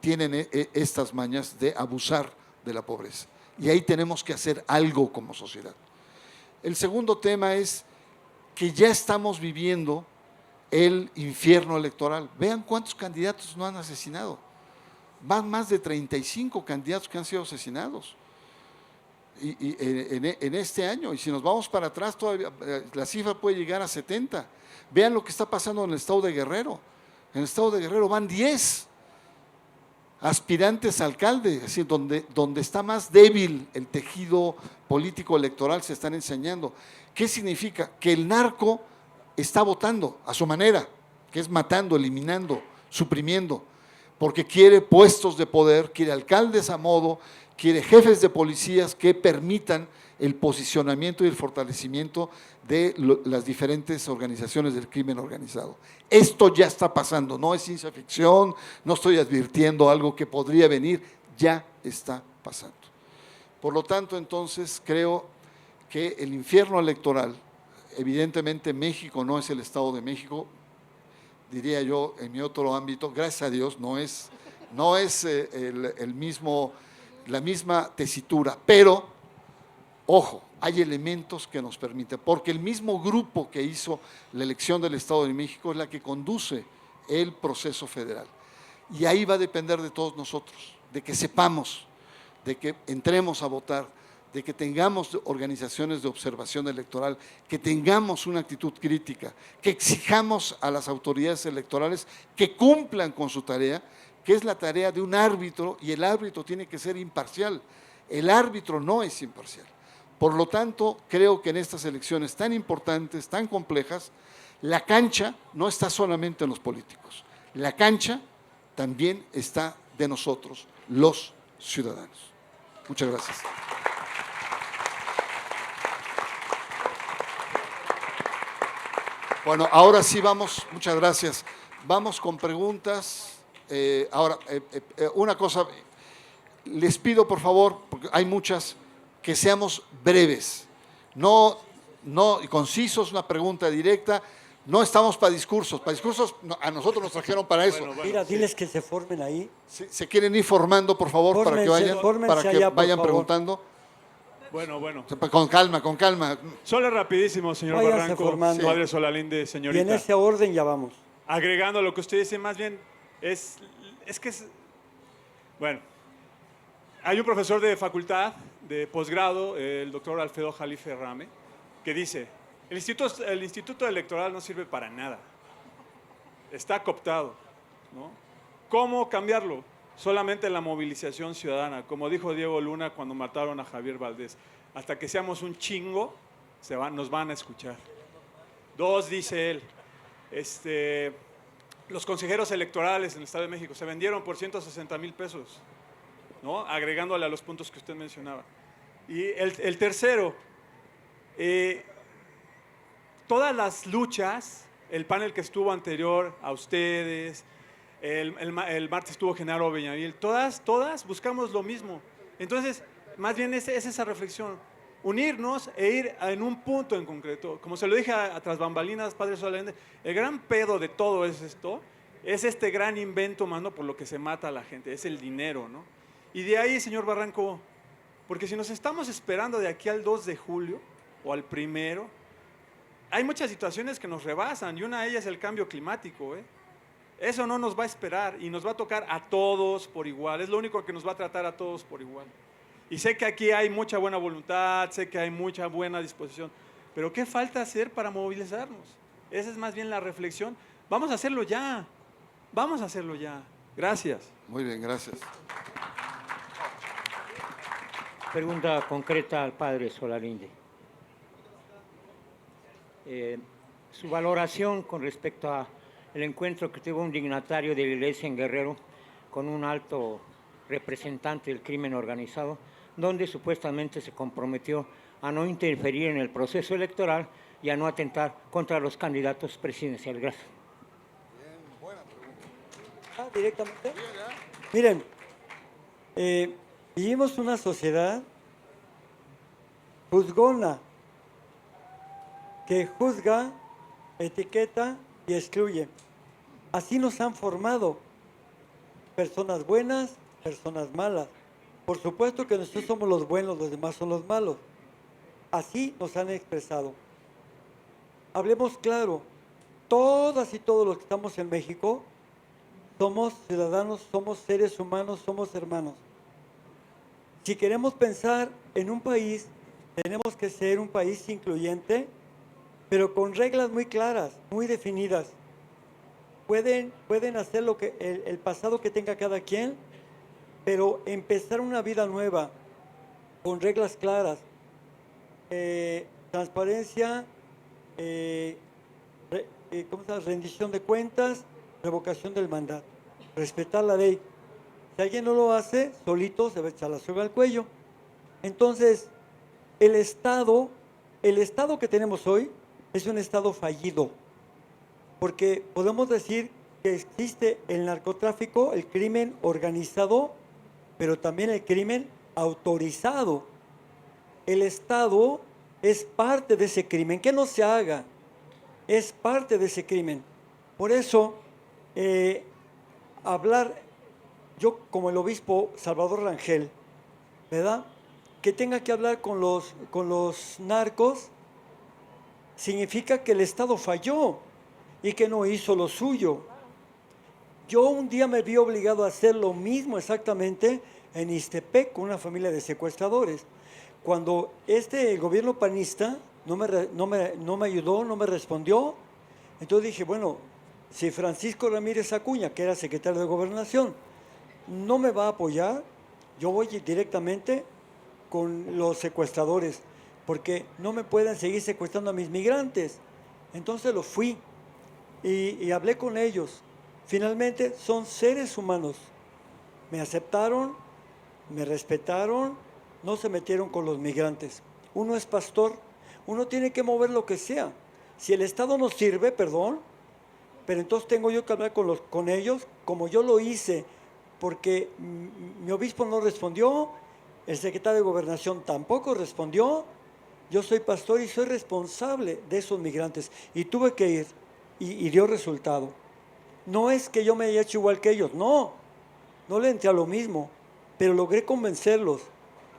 tienen estas mañas de abusar de la pobreza. Y ahí tenemos que hacer algo como sociedad. El segundo tema es que ya estamos viviendo el infierno electoral. Vean cuántos candidatos no han asesinado. Van más de 35 candidatos que han sido asesinados en este año. Y si nos vamos para atrás, todavía la cifra puede llegar a 70. Vean lo que está pasando en el estado de Guerrero. En el estado de Guerrero van 10 aspirantes a alcalde, así, donde está más débil el tejido político electoral, se están enseñando. ¿Qué significa? Que el narco está votando a su manera, que es matando, eliminando, suprimiendo, porque quiere puestos de poder, quiere alcaldes a modo, quiere jefes de policías que permitan el posicionamiento y el fortalecimiento de las diferentes organizaciones del crimen organizado. Esto ya está pasando, no es ciencia ficción, no estoy advirtiendo algo que podría venir, ya está pasando. Por lo tanto, entonces, creo que el infierno electoral, evidentemente México no es el Estado de México, diría yo en mi otro ámbito, gracias a Dios, no es la misma tesitura, pero ojo, hay elementos que nos permiten, porque el mismo grupo que hizo la elección del Estado de México es la que conduce el proceso federal. Y ahí va a depender de todos nosotros, de que sepamos, de que entremos a votar, de que tengamos organizaciones de observación electoral, que tengamos una actitud crítica, que exijamos a las autoridades electorales que cumplan con su tarea, que es la tarea de un árbitro, y el árbitro tiene que ser imparcial. El árbitro no es imparcial. Por lo tanto, creo que en estas elecciones tan importantes, tan complejas, la cancha no está solamente en los políticos. La cancha también está de nosotros, los ciudadanos. Muchas gracias. Bueno, ahora sí vamos, muchas gracias. Vamos con preguntas. Una cosa, les pido por favor, porque hay muchas, que seamos breves, no concisos, una pregunta directa. No estamos para discursos, a nosotros nos trajeron para eso. Mira, diles que se formen ahí. Se quieren ir formando, por favor, Fórmense, para que allá, por vayan favor. preguntando. Bueno. Con calma, con calma. Solo rapidísimo, señor Váyanse Barranco, formando. padre Solalinde, Y en señorita. ese orden ya vamos. Agregando a lo que usted dice, más bien, bueno, hay un profesor de facultad, de posgrado, el doctor Alfredo Jalife Rame, que dice, el instituto electoral no sirve para nada, está cooptado, ¿no? ¿Cómo cambiarlo? Solamente la movilización ciudadana, como dijo Diego Luna cuando mataron a Javier Valdés, hasta que seamos un chingo, nos van a escuchar. 2, dice él, los consejeros electorales en el Estado de México se vendieron por 160,000 pesos, ¿no? Agregándole a los puntos que usted mencionaba. Y el tercero, todas las luchas, el panel que estuvo anterior a ustedes, el martes estuvo Genaro Beñavil, todas buscamos lo mismo. Entonces, más bien es esa reflexión, unirnos e ir en un punto en concreto. Como se lo dije a tras bambalinas, padre Solalinde, el gran pedo de todo es esto, es este gran invento humano por lo que se mata a la gente, es el dinero, ¿no? Y de ahí, señor Barranco, porque si nos estamos esperando de aquí al 2 de julio o al 1, hay muchas situaciones que nos rebasan y una de ellas es el cambio climático. Eso no nos va a esperar y nos va a tocar a todos por igual. Es lo único que nos va a tratar a todos por igual. Y sé que aquí hay mucha buena voluntad, sé que hay mucha buena disposición, pero ¿qué falta hacer para movilizarnos? Esa es más bien la reflexión. Vamos a hacerlo ya. Vamos a hacerlo ya. Gracias. Muy bien, gracias. Pregunta concreta al padre Solalinde. Su valoración con respecto al encuentro que tuvo un dignatario de la Iglesia en Guerrero con un alto representante del crimen organizado, donde supuestamente se comprometió a no interferir en el proceso electoral y a no atentar contra los candidatos presidenciales. Gracias. Directamente. Miren, vivimos una sociedad juzgona que juzga, etiqueta y excluye. Así nos han formado personas buenas, personas malas. Por supuesto que nosotros somos los buenos, los demás son los malos. Así nos han expresado. Hablemos claro, todas y todos los que estamos en México somos ciudadanos, somos seres humanos, somos hermanos. Si queremos pensar en un país, tenemos que ser un país incluyente, pero con reglas muy claras, muy definidas. Pueden hacer lo que el pasado que tenga cada quien, pero empezar una vida nueva, con reglas claras, transparencia, rendición de cuentas, revocación del mandato, respetar la ley. Si alguien no lo hace, solito se va a echar la soga al cuello. Entonces, el Estado que tenemos hoy es un Estado fallido, porque podemos decir que existe el narcotráfico, el crimen organizado, pero también el crimen autorizado. El Estado es parte de ese crimen, que no se haga, es parte de ese crimen. Por eso, hablar, yo como el obispo Salvador Rangel, ¿verdad?, que tenga que hablar con los narcos, significa que el Estado falló y que no hizo lo suyo. Yo un día me vi obligado a hacer lo mismo exactamente en Ixtepec con una familia de secuestradores. Cuando el gobierno panista no me ayudó, no me respondió, entonces dije, bueno, si Francisco Ramírez Acuña, que era secretario de Gobernación, no me va a apoyar, yo voy directamente con los secuestradores, porque no me pueden seguir secuestrando a mis migrantes. Entonces lo fui y hablé con ellos. Finalmente son seres humanos. Me aceptaron, me respetaron, no se metieron con los migrantes. Uno es pastor, uno tiene que mover lo que sea. Si el Estado no sirve, perdón, pero entonces tengo yo que hablar con ellos, como yo lo hice, porque mi obispo no respondió, el secretario de Gobernación tampoco respondió. Yo soy pastor y soy responsable de esos migrantes, y tuve que ir, y dio resultado. No es que yo me haya hecho igual que ellos, no le entré a lo mismo, pero logré convencerlos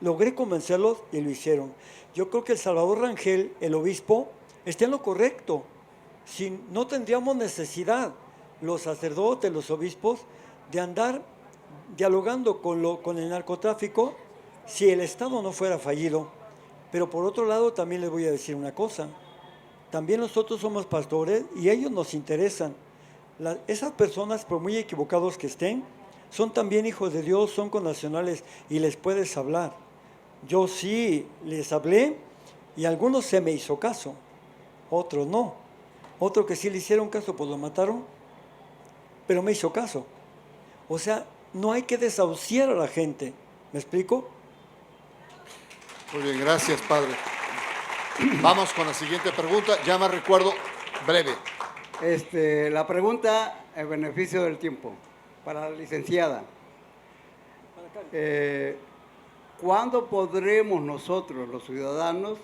y lo hicieron. Yo creo que el Salvador Rangel, el obispo, está en lo correcto. No tendríamos necesidad, los sacerdotes, los obispos, de andar dialogando con el narcotráfico si el Estado no fuera fallido. Pero por otro lado también les voy a decir una cosa, también nosotros somos pastores y ellos nos interesan. Esas personas, por muy equivocados que estén, son también hijos de Dios, son connacionales y les puedes hablar. Yo sí les hablé y a algunos se me hizo caso, otros no. Otro que sí le hicieron caso, pues lo mataron, pero me hizo caso. O sea, no hay que desahuciar a la gente, ¿me explico? Muy bien, gracias, padre. Vamos con la siguiente pregunta. Ya me recuerdo, breve. La pregunta en beneficio del tiempo para la licenciada. ¿Cuándo podremos nosotros, los ciudadanos,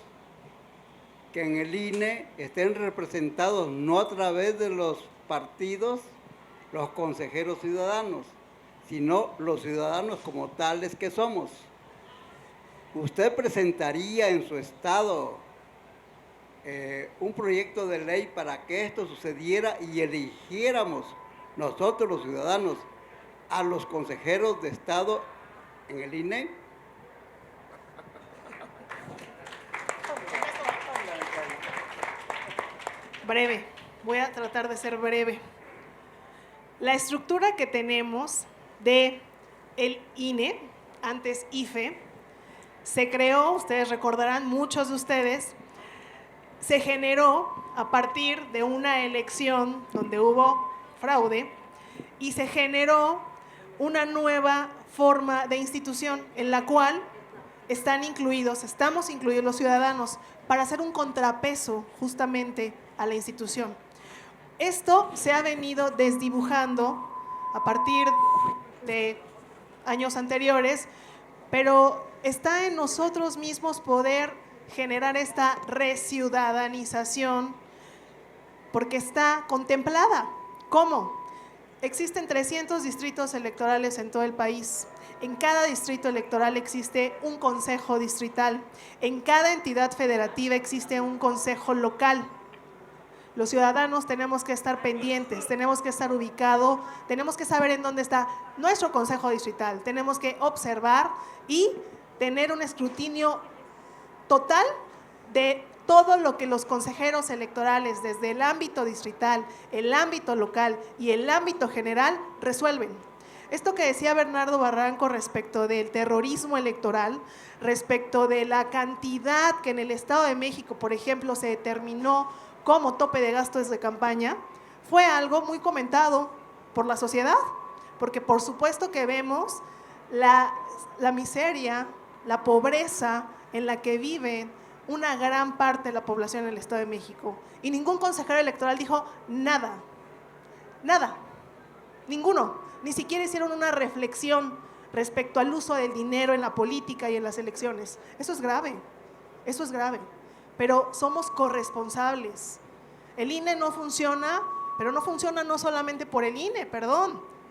que en el INE estén representados no a través de los partidos, los consejeros ciudadanos, sino los ciudadanos como tales que somos? ¿Usted presentaría en su estado un proyecto de ley para que esto sucediera y eligiéramos nosotros los ciudadanos a los consejeros de Estado en el INE? Breve, voy a tratar de ser breve. La estructura que tenemos de el INE, antes IFE, se creó, ustedes recordarán, muchos de ustedes, se generó a partir de una elección donde hubo fraude y se generó una nueva forma de institución en la cual estamos incluidos los ciudadanos para hacer un contrapeso justamente a la institución. Esto se ha venido desdibujando a partir de años anteriores, pero está en nosotros mismos poder generar esta reciudadanización porque está contemplada. ¿Cómo? Existen 300 distritos electorales en todo el país. En cada distrito electoral existe un consejo distrital. En cada entidad federativa existe un consejo local. Los ciudadanos tenemos que estar pendientes, tenemos que estar ubicados, tenemos que saber en dónde está nuestro consejo distrital. Tenemos que observar y tener un escrutinio total de todo lo que los consejeros electorales desde el ámbito distrital, el ámbito local y el ámbito general resuelven. Esto que decía Bernardo Barranco respecto del terrorismo electoral, respecto de la cantidad que en el Estado de México, por ejemplo, se determinó como tope de gastos de campaña, fue algo muy comentado por la sociedad, porque por supuesto que vemos la miseria, la pobreza en la que vive una gran parte de la población en el Estado de México. Y ningún consejero electoral dijo nada, nada, ninguno. Ni siquiera hicieron una reflexión respecto al uso del dinero en la política y en las elecciones. Eso es grave, pero somos corresponsables. El INE no funciona, pero no funciona no solamente por el INE,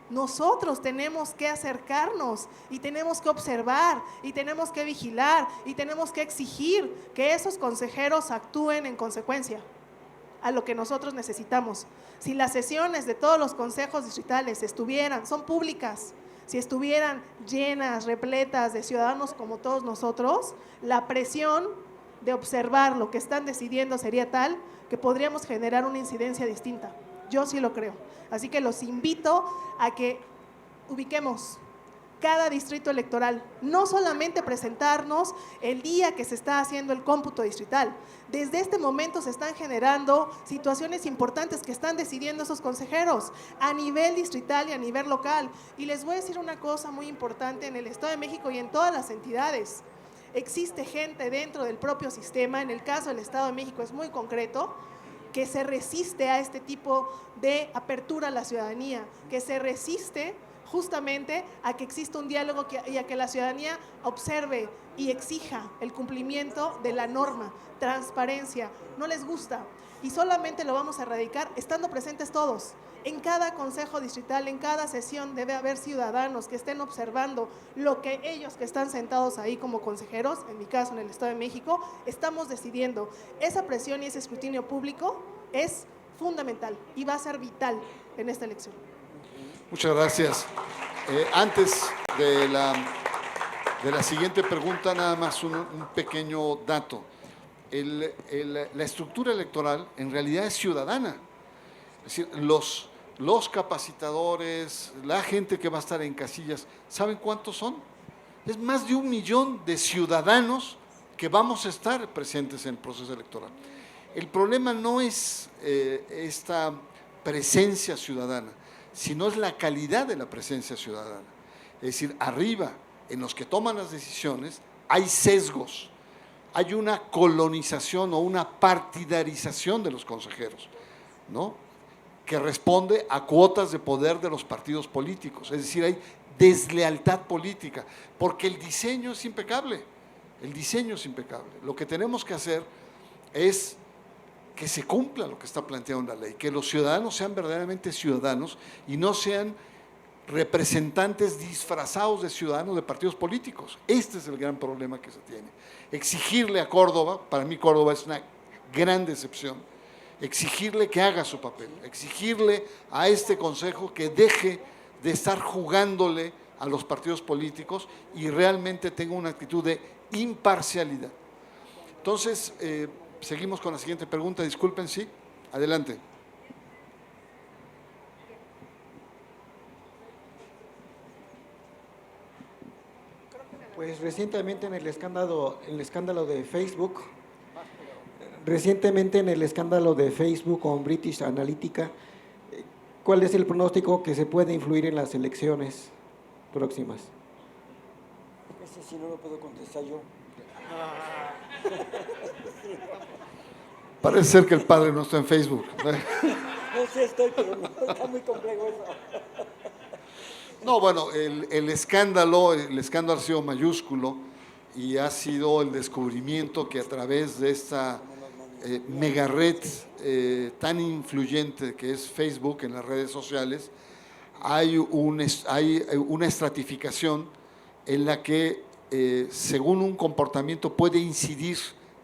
Nosotros tenemos que acercarnos y tenemos que observar y tenemos que vigilar y tenemos que exigir que esos consejeros actúen en consecuencia a lo que nosotros necesitamos. Si las sesiones de todos los consejos distritales son públicas, si estuvieran llenas, repletas de ciudadanos como todos nosotros, la presión de observar lo que están decidiendo sería tal que podríamos generar una incidencia distinta. Yo sí lo creo. Así que los invito a que ubiquemos cada distrito electoral, no solamente presentarnos el día que se está haciendo el cómputo distrital. Desde este momento se están generando situaciones importantes que están decidiendo esos consejeros a nivel distrital y a nivel local. Y les voy a decir una cosa muy importante en el Estado de México y en todas las entidades. Existe gente dentro del propio sistema, en el caso del Estado de México es muy concreto, que se resiste a este tipo de apertura a la ciudadanía, que se resiste justamente a que exista un diálogo y a que la ciudadanía observe y exija el cumplimiento de la norma, transparencia. No les gusta y solamente lo vamos a erradicar estando presentes todos. En cada consejo distrital, en cada sesión debe haber ciudadanos que estén observando lo que ellos que están sentados ahí como consejeros, en mi caso en el Estado de México, estamos decidiendo. Esa presión y ese escrutinio público es fundamental y va a ser vital en esta elección. Muchas gracias. Antes de la siguiente pregunta, nada más un pequeño dato. La estructura electoral en realidad es ciudadana. Es decir, los capacitadores, la gente que va a estar en casillas, ¿saben cuántos son? Es más de 1 millón de ciudadanos que vamos a estar presentes en el proceso electoral. El problema no es esta presencia ciudadana, sino es la calidad de la presencia ciudadana. Es decir, arriba, en los que toman las decisiones, hay sesgos, hay una colonización o una partidarización de los consejeros, ¿no?, que responde a cuotas de poder de los partidos políticos. Es decir, hay deslealtad política, porque el diseño es impecable, Lo que tenemos que hacer es que se cumpla lo que está planteado en la ley, que los ciudadanos sean verdaderamente ciudadanos y no sean representantes disfrazados de ciudadanos de partidos políticos. Este es el gran problema que se tiene. Exigirle a Córdoba, para mí Córdoba es una gran decepción, exigirle que haga su papel, exigirle a este Consejo que deje de estar jugándole a los partidos políticos y realmente tenga una actitud de imparcialidad. Entonces, seguimos con la siguiente pregunta, disculpen, sí, adelante. Pues recientemente en el escándalo de Facebook, recientemente en el escándalo de Facebook con British Analytica, ¿cuál es el pronóstico que se puede influir en las elecciones próximas? Ese sí no lo puedo contestar yo. Parece ser que el padre no está en Facebook. No sé, estoy, pero no, está muy complejo eso. No, bueno, el escándalo ha sido mayúsculo y ha sido el descubrimiento que a través de esta mega red tan influyente que es Facebook en las redes sociales, hay una estratificación en la que según un comportamiento puede incidir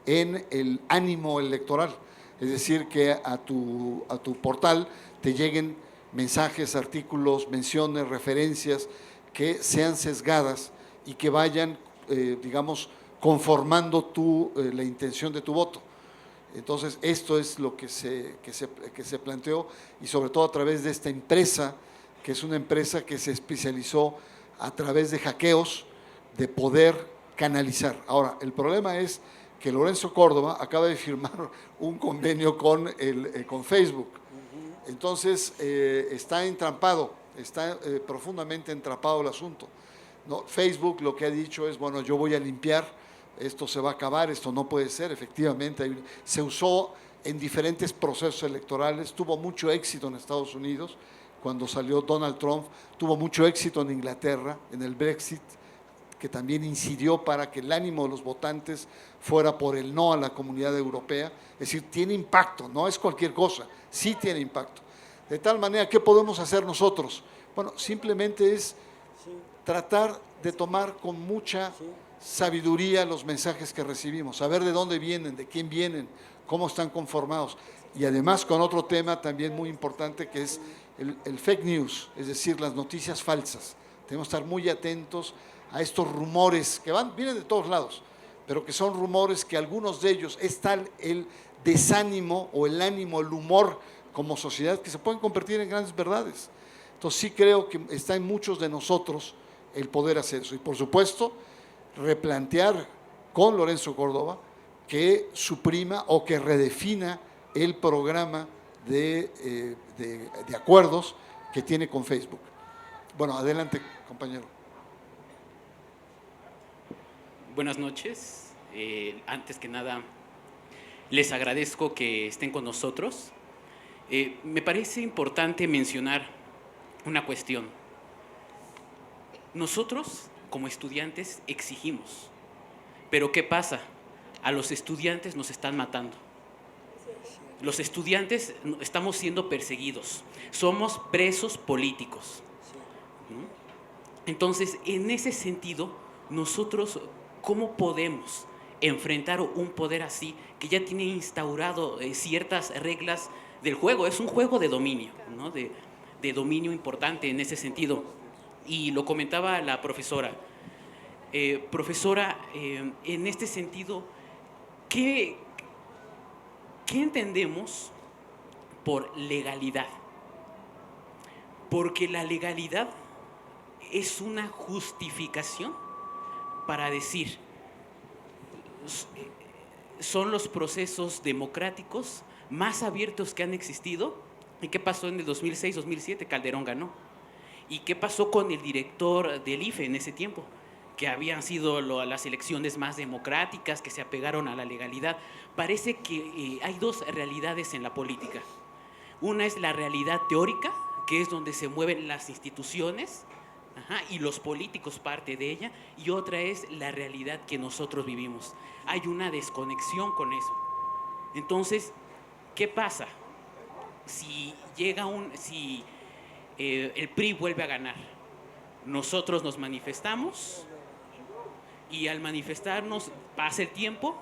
en el ánimo electoral, es decir, que a tu portal te lleguen mensajes, artículos, menciones, referencias que sean sesgadas y que vayan, digamos, conformando la intención de tu voto. Entonces, esto es lo que se planteó y sobre todo a través de esta empresa, que es una empresa que se especializó a través de hackeos, de poder canalizar. Ahora, el problema es que Lorenzo Córdoba acaba de firmar un convenio con Facebook. Entonces, está entrampado, está profundamente entrampado el asunto. ¿No? Facebook lo que ha dicho es, bueno, yo voy a limpiar, esto se va a acabar, esto no puede ser. Efectivamente, se usó en diferentes procesos electorales, tuvo mucho éxito en Estados Unidos, cuando salió Donald Trump, tuvo mucho éxito en Inglaterra, en el Brexit, que también incidió para que el ánimo de los votantes fuera por el no a la Comunidad Europea. Es decir, tiene impacto, no es cualquier cosa, sí tiene impacto. De tal manera, ¿qué podemos hacer nosotros? Bueno, simplemente es tratar de tomar con mucha sabiduría los mensajes que recibimos, saber de dónde vienen, de quién vienen, cómo están conformados. Y además con otro tema también muy importante que es el fake news, es decir, las noticias falsas. Tenemos que estar muy atentos a estos rumores que vienen de todos lados, pero que son rumores que algunos de ellos es tal el desánimo o el ánimo, el humor como sociedad que se pueden convertir en grandes verdades. Entonces sí creo que está en muchos de nosotros el poder hacer eso. Y por supuesto, replantear con Lorenzo Córdoba que suprima o que redefina el programa de acuerdos que tiene con Facebook. Bueno, adelante, compañero. Buenas noches. Antes que nada, les agradezco que estén con nosotros. Me parece importante mencionar una cuestión. Nosotros, como estudiantes, exigimos. Pero ¿qué pasa? A los estudiantes nos están matando. Los estudiantes estamos siendo perseguidos. Somos presos políticos. ¿No? Entonces, en ese sentido, nosotros, ¿cómo podemos enfrentar un poder así que ya tiene instaurado ciertas reglas del juego? Es un juego de dominio, ¿no? de dominio importante en ese sentido. Y lo comentaba la profesora. Profesora, en este sentido, ¿qué entendemos por legalidad? Porque la legalidad es una justificación para decir, son los procesos democráticos más abiertos que han existido. ¿Y qué pasó en el 2006-2007? Calderón ganó. ¿Y qué pasó con el director del IFE en ese tiempo? Que habían sido las elecciones más democráticas, que se apegaron a la legalidad. Parece que hay dos realidades en la política. Una es la realidad teórica, que es donde se mueven las instituciones, y los políticos parte de ella, y otra es la realidad que nosotros vivimos. Hay una desconexión con eso. Entonces, ¿qué pasa? Si el PRI vuelve a ganar, nosotros nos manifestamos y al manifestarnos pasa el tiempo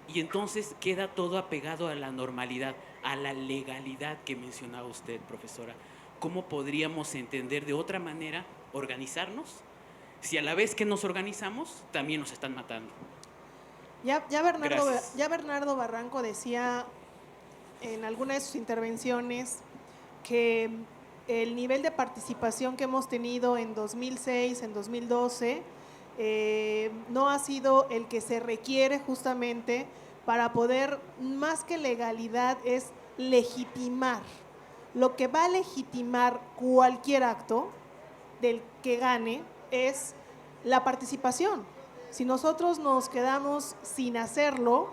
Y entonces queda todo apegado a la normalidad, a la legalidad que mencionaba usted, profesora. ¿Cómo podríamos entender de otra manera organizarnos si a la vez que nos organizamos también nos están matando? Ya Gracias. Bernardo Barranco decía en alguna de sus intervenciones que el nivel de participación que hemos tenido en 2006, en 2012, no ha sido el que se requiere justamente para poder, más que legalidad, es legitimar. Lo que va a legitimar cualquier acto del que gane es la participación. Si nosotros nos quedamos sin hacerlo,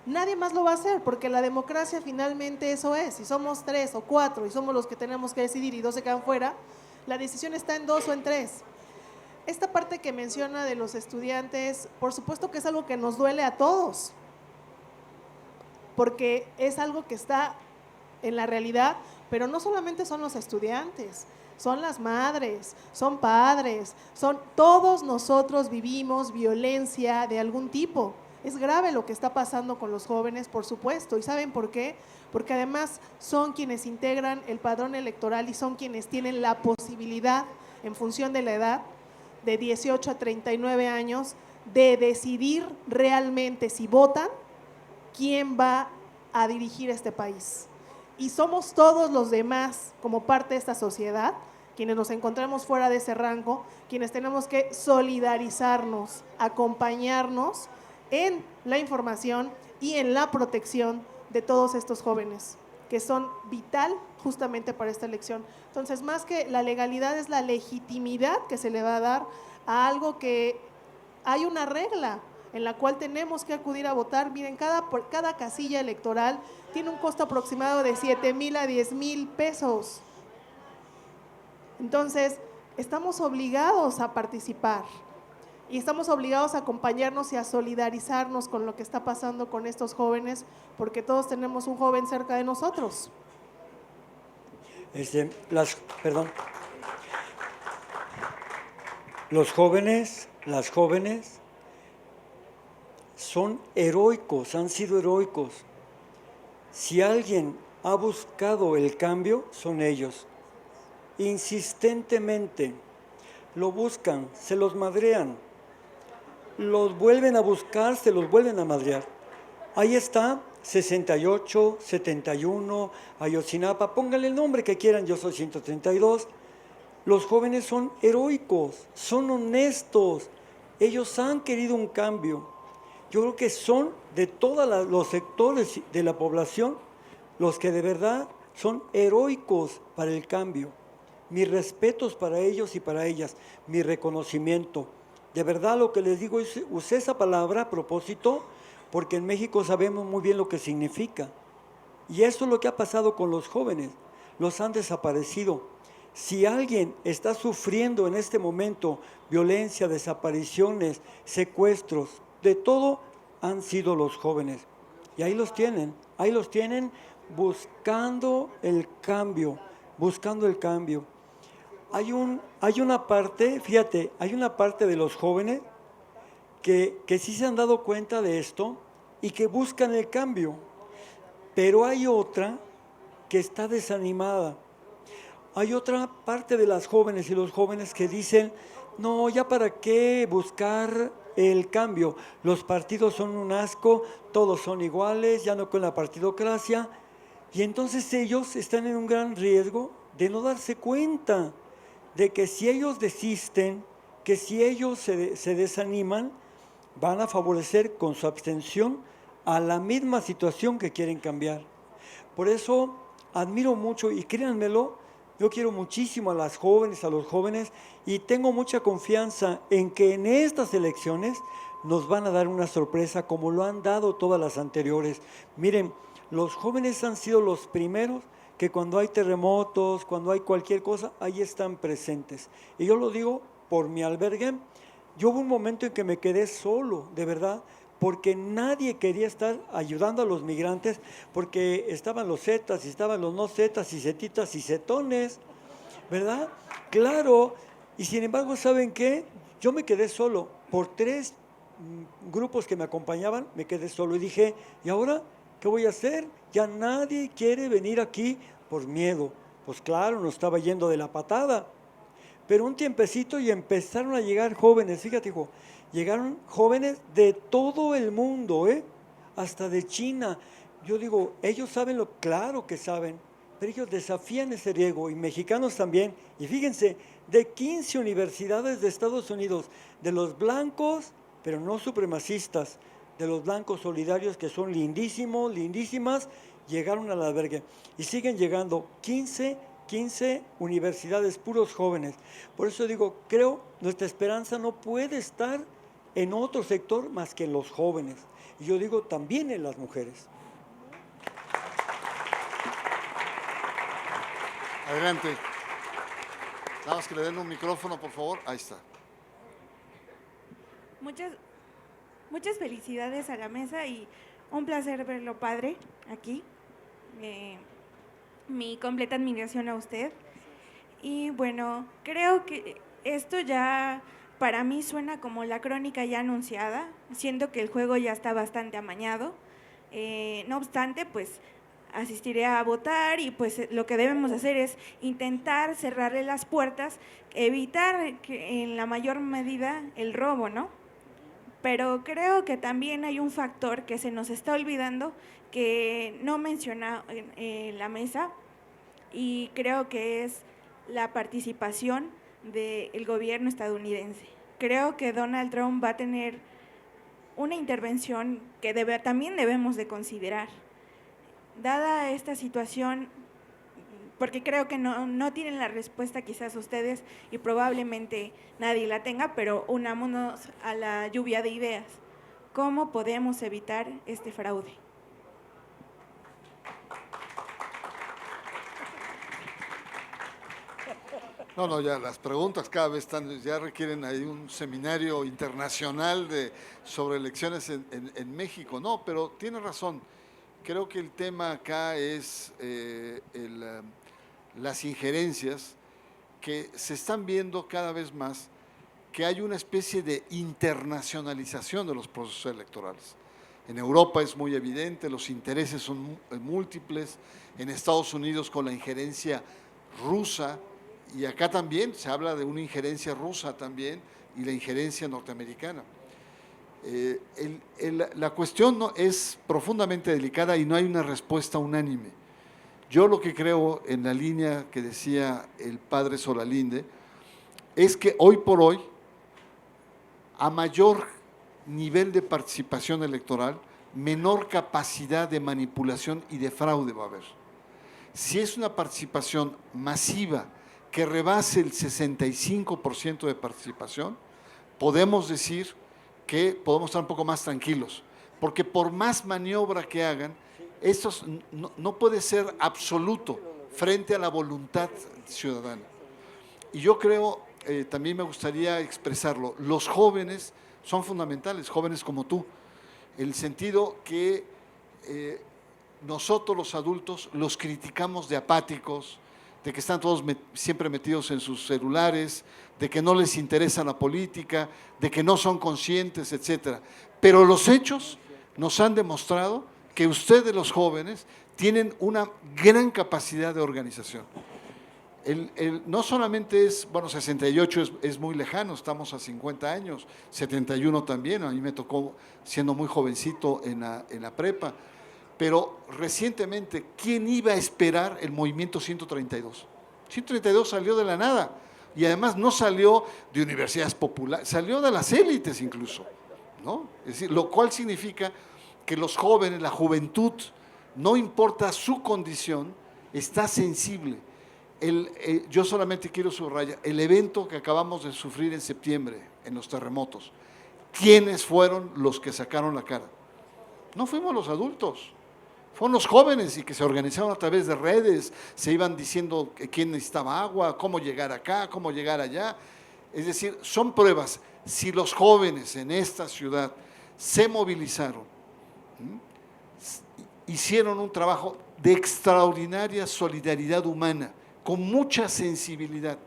nadie más lo va a hacer, porque la democracia finalmente eso es. Si somos 3 o 4 y somos los que tenemos que decidir y 2 se quedan fuera, la decisión está en 2 o en 3. Esta parte que menciona de los estudiantes, por supuesto que es algo que nos duele a todos, porque es algo que está en la realidad, pero no solamente son los estudiantes, son las madres, son padres, son todos nosotros vivimos violencia de algún tipo. Es grave lo que está pasando con los jóvenes, por supuesto. ¿Y saben por qué? Porque además son quienes integran el padrón electoral y son quienes tienen la posibilidad, en función de la edad, de 18 a 39 años, de decidir realmente, si votan, quién va a dirigir este país. Y somos todos los demás, como parte de esta sociedad, quienes nos encontramos fuera de ese rango, quienes tenemos que solidarizarnos, acompañarnos en la información y en la protección de todos estos jóvenes, que son vital justamente para esta elección. Entonces, más que la legalidad, es la legitimidad que se le va a dar a algo que hay una regla en la cual tenemos que acudir a votar. Miren, cada casilla electoral tiene un costo aproximado de 7,000 a 10,000 pesos. Entonces, estamos obligados a participar y estamos obligados a acompañarnos y a solidarizarnos con lo que está pasando con estos jóvenes, porque todos tenemos un joven cerca de nosotros. Los jóvenes, las jóvenes son heroicos, han sido heroicos. Si alguien ha buscado el cambio, son ellos. Insistentemente lo buscan, se los madrean, los vuelven a buscar, se los vuelven a madrear. Ahí está, 68, 71, Ayotzinapa, pónganle el nombre que quieran, yo soy 132. Los jóvenes son heroicos, son honestos, ellos han querido un cambio. Yo creo que son de todos los sectores de la población los que de verdad son heroicos para el cambio. Mis respetos para ellos y para ellas, mi reconocimiento. De verdad lo que les digo es, usé esa palabra a propósito, porque en México sabemos muy bien lo que significa. Y eso es lo que ha pasado con los jóvenes, los han desaparecido. Si alguien está sufriendo en este momento violencia, desapariciones, secuestros, de todo, han sido los jóvenes. Y ahí los tienen buscando el cambio, buscando el cambio. Hay una parte, fíjate, hay una parte de los jóvenes que sí se han dado cuenta de esto y que buscan el cambio, pero hay otra que está desanimada. Hay otra parte de las jóvenes y los jóvenes que dicen, no, ya para qué buscar el cambio, los partidos son un asco, todos son iguales, ya no con la partidocracia, y entonces ellos están en un gran riesgo de no darse cuenta de que si ellos desisten, que si ellos se desaniman, van a favorecer con su abstención a la misma situación que quieren cambiar. Por eso admiro mucho, y créanmelo, yo quiero muchísimo a las jóvenes, a los jóvenes, y tengo mucha confianza en que en estas elecciones nos van a dar una sorpresa como lo han dado todas las anteriores. Miren, los jóvenes han sido los primeros que cuando hay terremotos, cuando hay cualquier cosa, ahí están presentes. Y yo lo digo por mi albergue. Yo hubo un momento en que me quedé solo, de verdad, porque nadie quería estar ayudando a los migrantes, porque estaban los zetas, y estaban los no zetas, y zetitas, y zetones, ¿verdad? Claro, y sin embargo, ¿saben qué? Yo me quedé solo por 3 grupos que me acompañaban, me quedé solo y dije, ¿y ahora qué voy a hacer? Ya nadie quiere venir aquí por miedo. Pues claro, nos estaba yendo de la patada. Pero un tiempecito y empezaron a llegar jóvenes, fíjate, hijo, llegaron jóvenes de todo el mundo, hasta de China. Yo digo, ellos saben lo claro que saben, pero ellos desafían ese riesgo, y mexicanos también. Y fíjense, de 15 universidades de Estados Unidos, de los blancos, pero no supremacistas, de los blancos solidarios que son lindísimos, lindísimas, llegaron al albergue. Y siguen llegando 15 universidades, puros jóvenes. Por eso digo, creo, nuestra esperanza no puede estar en otro sector más que en los jóvenes. Y yo digo, también en las mujeres. Adelante. Nada más que le den un micrófono, por favor. Ahí está. Muchas felicidades a la mesa y un placer verlo, padre, aquí. Mi completa admiración a usted. Y bueno, creo que esto ya para mí suena como la crónica ya anunciada. Siento que el juego ya está bastante amañado. No obstante, pues asistiré a votar y pues lo que debemos hacer es intentar cerrarle las puertas, evitar que en la mayor medida el robo, ¿no? Pero creo que también hay un factor que se nos está olvidando, que no menciona en la mesa, y creo que es la participación del gobierno estadounidense. Creo que Donald Trump va a tener una intervención que también debemos de considerar. Dada esta situación, porque creo que no tienen la respuesta quizás ustedes y probablemente nadie la tenga, pero unámonos a la lluvia de ideas. ¿Cómo podemos evitar este fraude? No, ya las preguntas cada vez ya requieren ahí un seminario internacional sobre elecciones en México. No, pero tiene razón. Creo que el tema acá es las injerencias que se están viendo cada vez más, que hay una especie de internacionalización de los procesos electorales. En Europa es muy evidente, los intereses son múltiples, en Estados Unidos con la injerencia rusa, y acá también se habla de una injerencia rusa también y la injerencia norteamericana. La cuestión es profundamente delicada y no hay una respuesta unánime. Yo lo que creo en la línea que decía el padre Solalinde es que hoy por hoy, a mayor nivel de participación electoral, menor capacidad de manipulación y de fraude va a haber. Si es una participación masiva que rebase el 65% de participación, podemos decir que podemos estar un poco más tranquilos, porque por más maniobra que hagan, esto no puede ser absoluto frente a la voluntad ciudadana. Y yo creo, también me gustaría expresarlo, los jóvenes son fundamentales, jóvenes como tú, el sentido que nosotros los adultos los criticamos de apáticos, de que están todos siempre metidos en sus celulares, de que no les interesa la política, de que no son conscientes, etcétera. Pero los hechos nos han demostrado que ustedes, los jóvenes, tienen una gran capacidad de organización. No solamente es, bueno, 68 es muy lejano, estamos a 50 años, 71 también, a mí me tocó siendo muy jovencito en la prepa, pero recientemente, ¿quién iba a esperar el movimiento 132? 132 salió de la nada y además no salió de universidades populares, salió de las élites incluso, ¿no? Es decir, lo cual significa que los jóvenes, la juventud, no importa su condición, está sensible. Yo solamente quiero subrayar, el evento que acabamos de sufrir en septiembre, en los terremotos, ¿quiénes fueron los que sacaron la cara? No fuimos los adultos. Fueron los jóvenes y que se organizaron a través de redes, se iban diciendo quién necesitaba agua, cómo llegar acá, cómo llegar allá. Es decir, son pruebas. Si los jóvenes en esta ciudad se movilizaron, hicieron un trabajo de extraordinaria solidaridad humana, con mucha sensibilidad,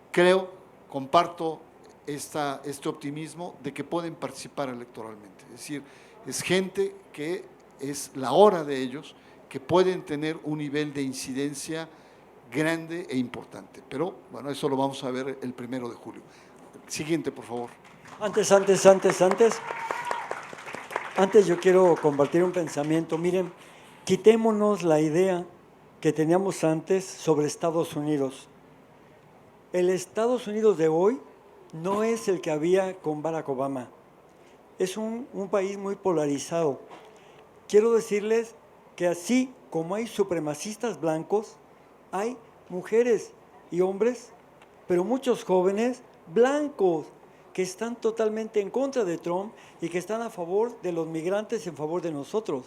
creo, comparto este optimismo de que pueden participar electoralmente. Es decir, es gente que es la hora de ellos, que pueden tener un nivel de incidencia grande e importante. Pero, bueno, eso lo vamos a ver el 1 de julio. Siguiente, por favor. Antes yo quiero compartir un pensamiento. Miren, quitémonos la idea que teníamos antes sobre Estados Unidos. El Estados Unidos de hoy no es el que había con Barack Obama. Es un país muy polarizado. Quiero decirles que así como hay supremacistas blancos, hay mujeres y hombres, pero muchos jóvenes blancos que están totalmente en contra de Trump y que están a favor de los migrantes, en favor de nosotros.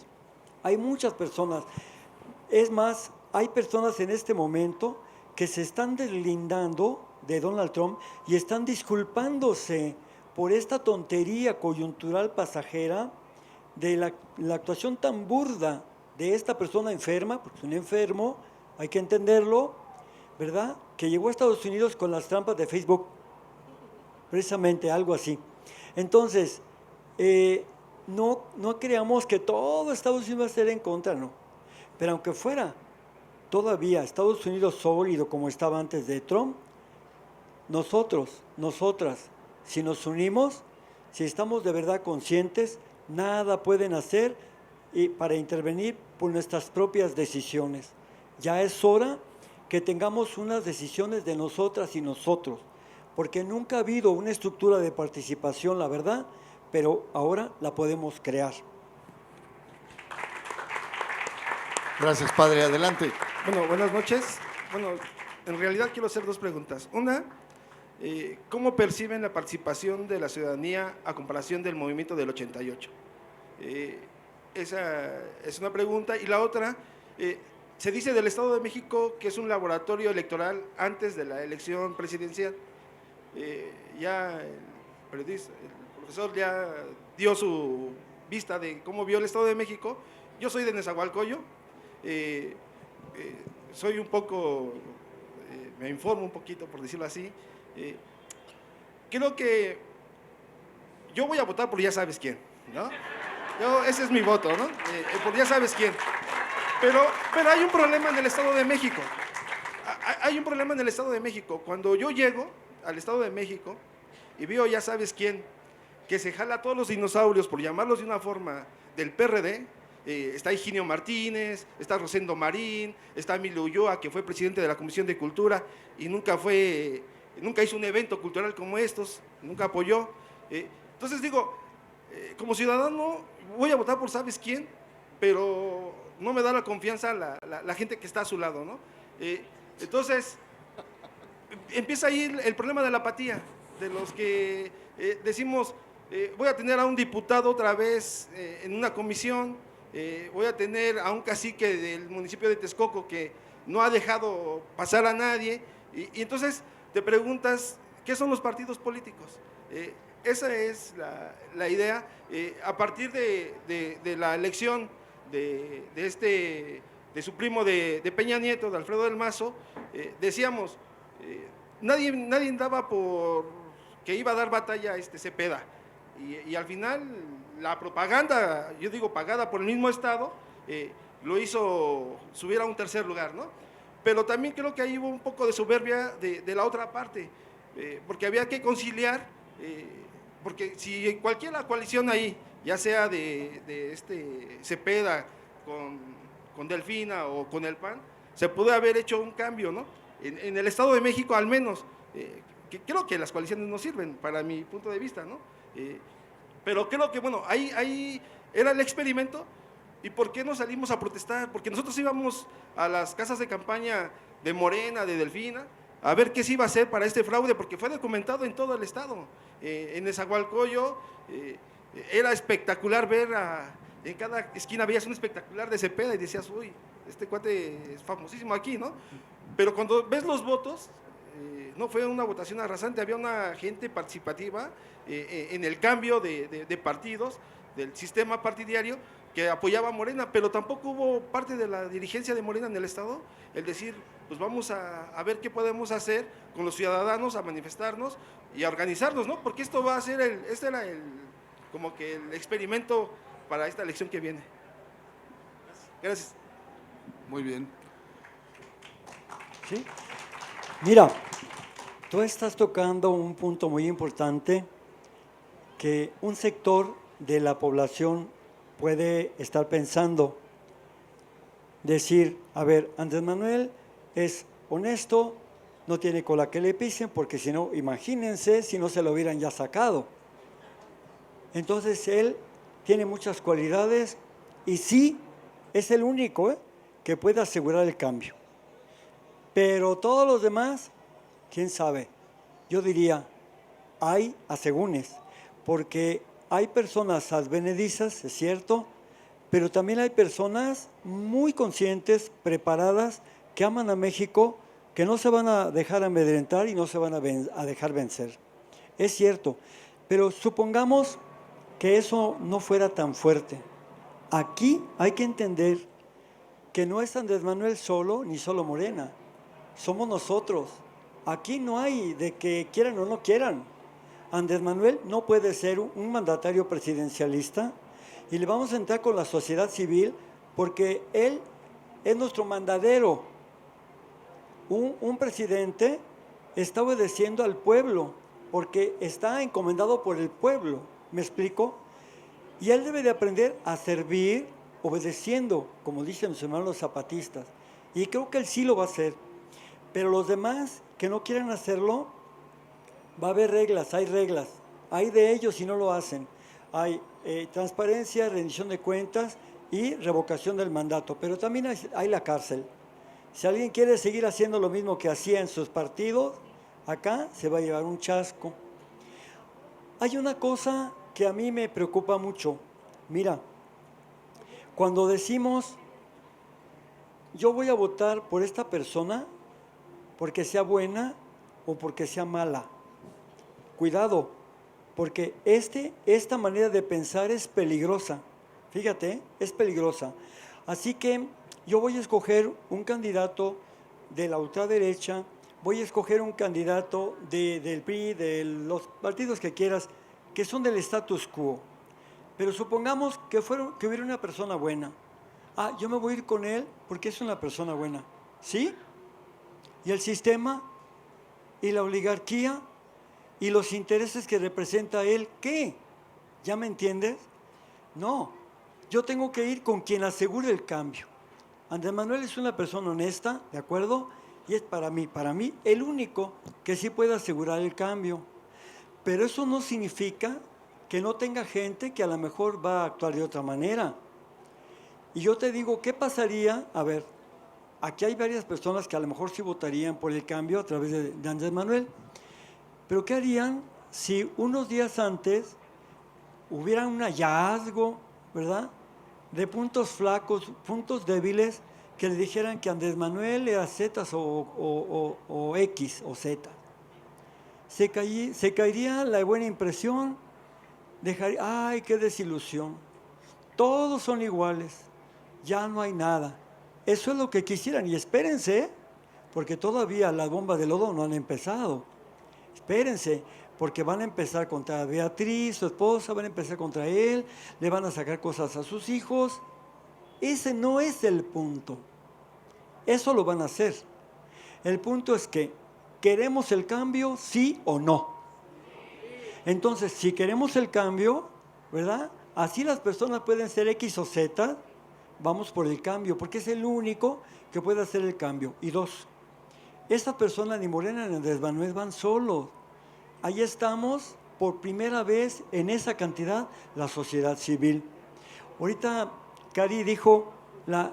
Hay muchas personas. Es más, hay personas en este momento que se están deslindando de Donald Trump y están disculpándose por esta tontería coyuntural pasajera de la actuación tan burda de esta persona enferma, porque es un enfermo, hay que entenderlo, ¿verdad? Que llegó a Estados Unidos con las trampas de Facebook, precisamente algo así. Entonces, no creamos que todo Estados Unidos va a ser en contra, no. Pero aunque fuera todavía Estados Unidos sólido como estaba antes de Trump, nosotros, nosotras, si nos unimos, si estamos de verdad conscientes, nada pueden hacer para intervenir por nuestras propias decisiones. Ya es hora que tengamos unas decisiones de nosotras y nosotros, porque nunca ha habido una estructura de participación, la verdad, pero ahora la podemos crear. Gracias, padre. Adelante. Bueno, buenas noches. Bueno, en realidad quiero hacer dos preguntas. Una, ¿cómo perciben la participación de la ciudadanía a comparación del movimiento del 88? Esa es una pregunta. Y la otra, se dice del Estado de México que es un laboratorio electoral antes de la elección presidencial. Ya el profesor ya dio su vista de cómo vio el Estado de México. Yo soy de Nezahualcóyotl, soy un poco, me informo un poquito, por decirlo así. Creo que yo voy a votar por ya sabes quién, ¿no? Ese es mi voto, ¿no? Por ya sabes quién. Pero hay un problema en el Estado de México. Hay un problema en el Estado de México. Cuando yo llego al Estado de México y veo ya sabes quién, que se jala a todos los dinosaurios, por llamarlos de una forma, del PRD, está Higinio Martínez, está Rosendo Marín, está Emilio Ulloa, que fue presidente de la Comisión de Cultura y nunca hizo un evento cultural como estos, nunca apoyó. Entonces digo, como ciudadano voy a votar por sabes quién, pero no me da la confianza la gente que está a su lado, ¿no? Entonces, empieza ahí el problema de la apatía, de los que decimos, voy a tener a un diputado otra vez en una comisión, voy a tener a un cacique del municipio de Texcoco que no ha dejado pasar a nadie, y entonces te preguntas, ¿qué son los partidos políticos? Esa es la idea. A partir de la elección de su primo de Peña Nieto, de Alfredo del Mazo, decíamos, nadie daba por que iba a dar batalla a Cepeda, y al final la propaganda, yo digo pagada por el mismo Estado, lo hizo subir a un tercer lugar, ¿no? Pero también creo que ahí hubo un poco de soberbia de la otra parte, porque había que conciliar, porque si cualquier coalición ahí, ya sea de Cepeda con Delfina o con el PAN, se pudo haber hecho un cambio, ¿no? En el Estado de México al menos, que creo que las coaliciones no sirven para mi punto de vista, ¿no? Pero creo que, bueno, ahí era el experimento. ¿Y por qué no salimos a protestar? Porque nosotros íbamos a las casas de campaña de Morena, de Delfina, a ver qué se iba a hacer para este fraude, porque fue documentado en todo el estado. En Nezahualcóyotl era espectacular ver, en cada esquina veías un espectacular de Cepeda y decías, uy, este cuate es famosísimo aquí, ¿no? Pero cuando ves los votos, no fue una votación arrasante, había una gente participativa en el cambio de partidos, del sistema partidario, que apoyaba a Morena, pero tampoco hubo parte de la dirigencia de Morena en el Estado el decir, pues vamos a ver qué podemos hacer con los ciudadanos, a manifestarnos y a organizarnos, ¿no? Porque esto va a ser este era como que el experimento para esta elección que viene. Gracias. Muy bien. ¿Sí? Mira, tú estás tocando un punto muy importante que un sector de la población puede estar pensando, decir, a ver, Andrés Manuel es honesto, no tiene cola que le pisen, porque si no, imagínense si no se lo hubieran ya sacado. Entonces él tiene muchas cualidades y sí, es el único que puede asegurar el cambio. Pero todos los demás, quién sabe. Yo diría, hay asegúnes, porque hay personas advenedizas, es cierto, pero también hay personas muy conscientes, preparadas, que aman a México, que no se van a dejar amedrentar y no se van a dejar vencer. Es cierto, pero supongamos que eso no fuera tan fuerte. Aquí hay que entender que no es Andrés Manuel solo, ni solo Morena, somos nosotros. Aquí no hay de que quieran o no quieran. Andrés Manuel no puede ser un mandatario presidencialista y le vamos a entrar con la sociedad civil porque él es nuestro mandadero. Un presidente está obedeciendo al pueblo porque está encomendado por el pueblo, ¿me explico? Y él debe de aprender a servir obedeciendo, como dicen los hermanos zapatistas, y creo que él sí lo va a hacer, pero los demás que no quieran hacerlo, va a haber reglas, hay de ellos si no lo hacen, hay transparencia, rendición de cuentas y revocación del mandato, pero también hay la cárcel. Si alguien quiere seguir haciendo lo mismo que hacía en sus partidos, acá se va a llevar un chasco. Hay una cosa que a mí me preocupa mucho. Mira, cuando decimos, yo voy a votar por esta persona porque sea buena o porque sea mala. Cuidado, porque esta manera de pensar es peligrosa. Fíjate, es peligrosa. Así que yo voy a escoger un candidato de la ultraderecha, voy a escoger un candidato del PRI, de los partidos que quieras, que son del status quo. Pero supongamos que hubiera una persona buena. Yo me voy a ir con él porque es una persona buena. ¿Sí? ¿Y el sistema? ¿Y la oligarquía? ¿Y los intereses que representa él? ¿Qué? ¿Ya me entiendes? No, yo tengo que ir con quien asegure el cambio. Andrés Manuel es una persona honesta, ¿de acuerdo? Y es para mí, el único que sí puede asegurar el cambio. Pero eso no significa que no tenga gente que a lo mejor va a actuar de otra manera. Y yo te digo, ¿qué pasaría? A ver, aquí hay varias personas que a lo mejor sí votarían por el cambio a través de Andrés Manuel. Pero ¿qué harían si unos días antes hubiera un hallazgo, ¿verdad?, de puntos flacos, puntos débiles, que le dijeran que Andrés Manuel era Z o X o Z? Se caería la buena impresión, ¡ay, qué desilusión! Todos son iguales, ya no hay nada. Eso es lo que quisieran, y espérense, porque todavía las bombas de lodo no han empezado. Espérense, porque van a empezar contra Beatriz, su esposa, van a empezar contra él, le van a sacar cosas a sus hijos. Ese no es el punto. Eso lo van a hacer. El punto es que, ¿queremos el cambio, sí o no? Entonces, si queremos el cambio, ¿verdad?, así las personas pueden ser X o Z, vamos por el cambio, porque es el único que puede hacer el cambio. Y dos, esta persona ni Morena ni Andrés Manuel van solos. Ahí estamos, por primera vez en esa cantidad, la sociedad civil. Ahorita Cari dijo la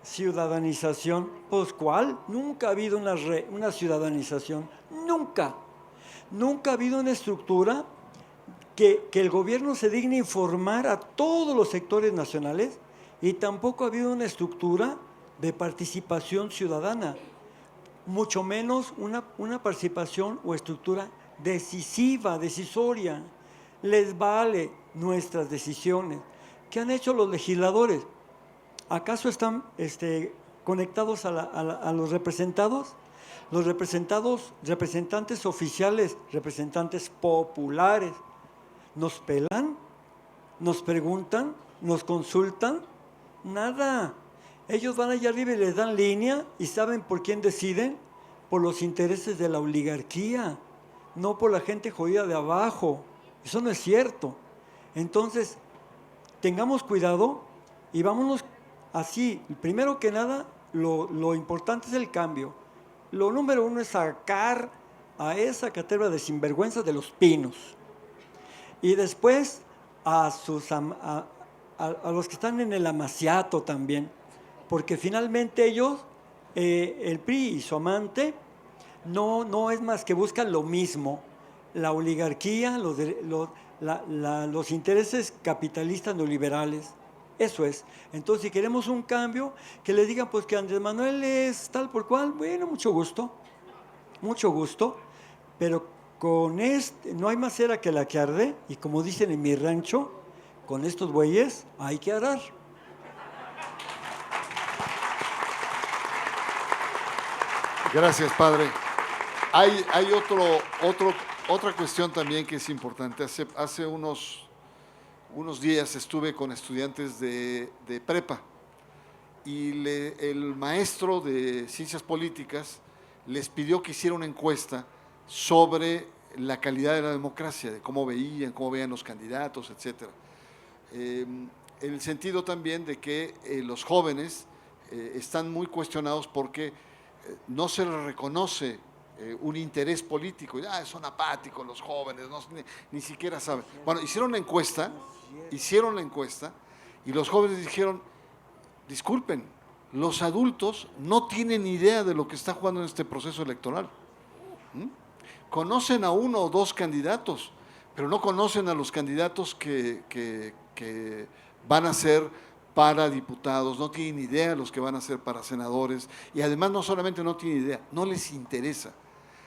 ciudadanización. Pues ¿cuál? Nunca ha habido una ciudadanización. Nunca. Nunca ha habido una estructura que el gobierno se digne informar a todos los sectores nacionales, y tampoco ha habido una estructura de participación ciudadana, mucho menos una participación o estructura decisiva, decisoria. Les vale nuestras decisiones. ¿Qué han hecho los legisladores? ¿Acaso están conectados a los representados? Los representantes oficiales, representantes populares, ¿nos pelan? ¿Nos preguntan? ¿Nos consultan? Nada. Ellos van allá arriba y les dan línea y ¿saben por quién deciden? Por los intereses de la oligarquía, no por la gente jodida de abajo. Eso no es cierto. Entonces, tengamos cuidado y vámonos así. Primero que nada, lo importante es el cambio. Lo número uno es sacar a esa caterva de sinvergüenzas de los pinos. Y después a los que están en el amaciato también. Porque finalmente ellos, el PRI y su amante, no es más que buscan lo mismo. La oligarquía, los intereses capitalistas neoliberales. Eso es. Entonces, si queremos un cambio, que le digan pues que Andrés Manuel es tal por cual, bueno, mucho gusto, pero con no hay más cera que la que arde, y como dicen en mi rancho, con estos bueyes hay que arar. Gracias, padre. Hay otra cuestión también que es importante. Hace unos días estuve con estudiantes de prepa y el maestro de ciencias políticas les pidió que hiciera una encuesta sobre la calidad de la democracia, de cómo veían los candidatos, etc. En el sentido también de que los jóvenes están muy cuestionados porque no se les reconoce un interés político. Son apáticos los jóvenes, ni siquiera saben. Bueno, hicieron la encuesta y los jóvenes dijeron, disculpen, los adultos no tienen idea de lo que está jugando en este proceso electoral. Conocen a uno o dos candidatos, pero no conocen a los candidatos que van a ser para diputados, no tienen idea de los que van a ser para senadores, y además no solamente no tienen idea, no les interesa.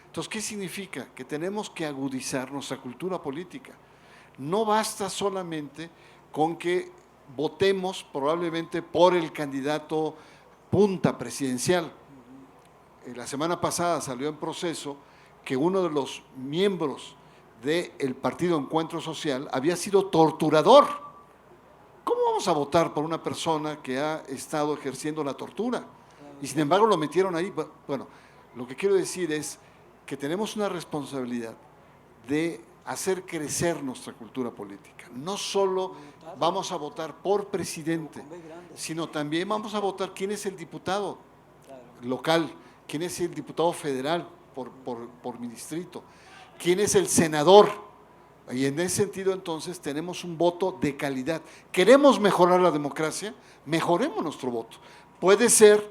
Entonces, ¿qué significa? Que tenemos que agudizar nuestra cultura política. No basta solamente con que votemos probablemente por el candidato punta presidencial. La semana pasada salió en proceso que uno de los miembros del Partido Encuentro Social había sido torturador. ¿Cómo vamos a votar por una persona que ha estado ejerciendo la tortura? Y sin embargo lo metieron ahí. Bueno, lo que quiero decir es que tenemos una responsabilidad de hacer crecer nuestra cultura política. No solo vamos a votar por presidente, sino también vamos a votar quién es el diputado local, quién es el diputado federal por mi distrito, quién es el senador. Y en ese sentido, entonces, tenemos un voto de calidad. ¿Queremos mejorar la democracia? Mejoremos nuestro voto. Puede ser,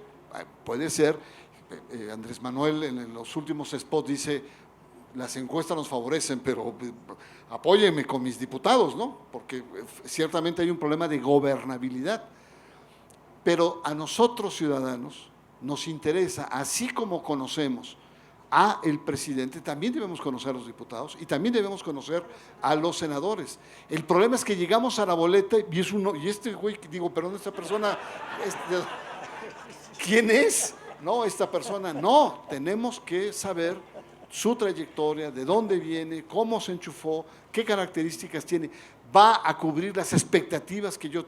Andrés Manuel en los últimos spots dice, las encuestas nos favorecen, pero apóyenme con mis diputados, ¿no? Porque ciertamente hay un problema de gobernabilidad. Pero a nosotros, ciudadanos, nos interesa, así como conocemos a el presidente, también debemos conocer a los diputados y también debemos conocer a los senadores. El problema es que llegamos a la boleta y este güey, digo, perdón, esta persona, ¿quién es? No, esta persona, no, tenemos que saber su trayectoria, de dónde viene, cómo se enchufó, qué características tiene, va a cubrir las expectativas que yo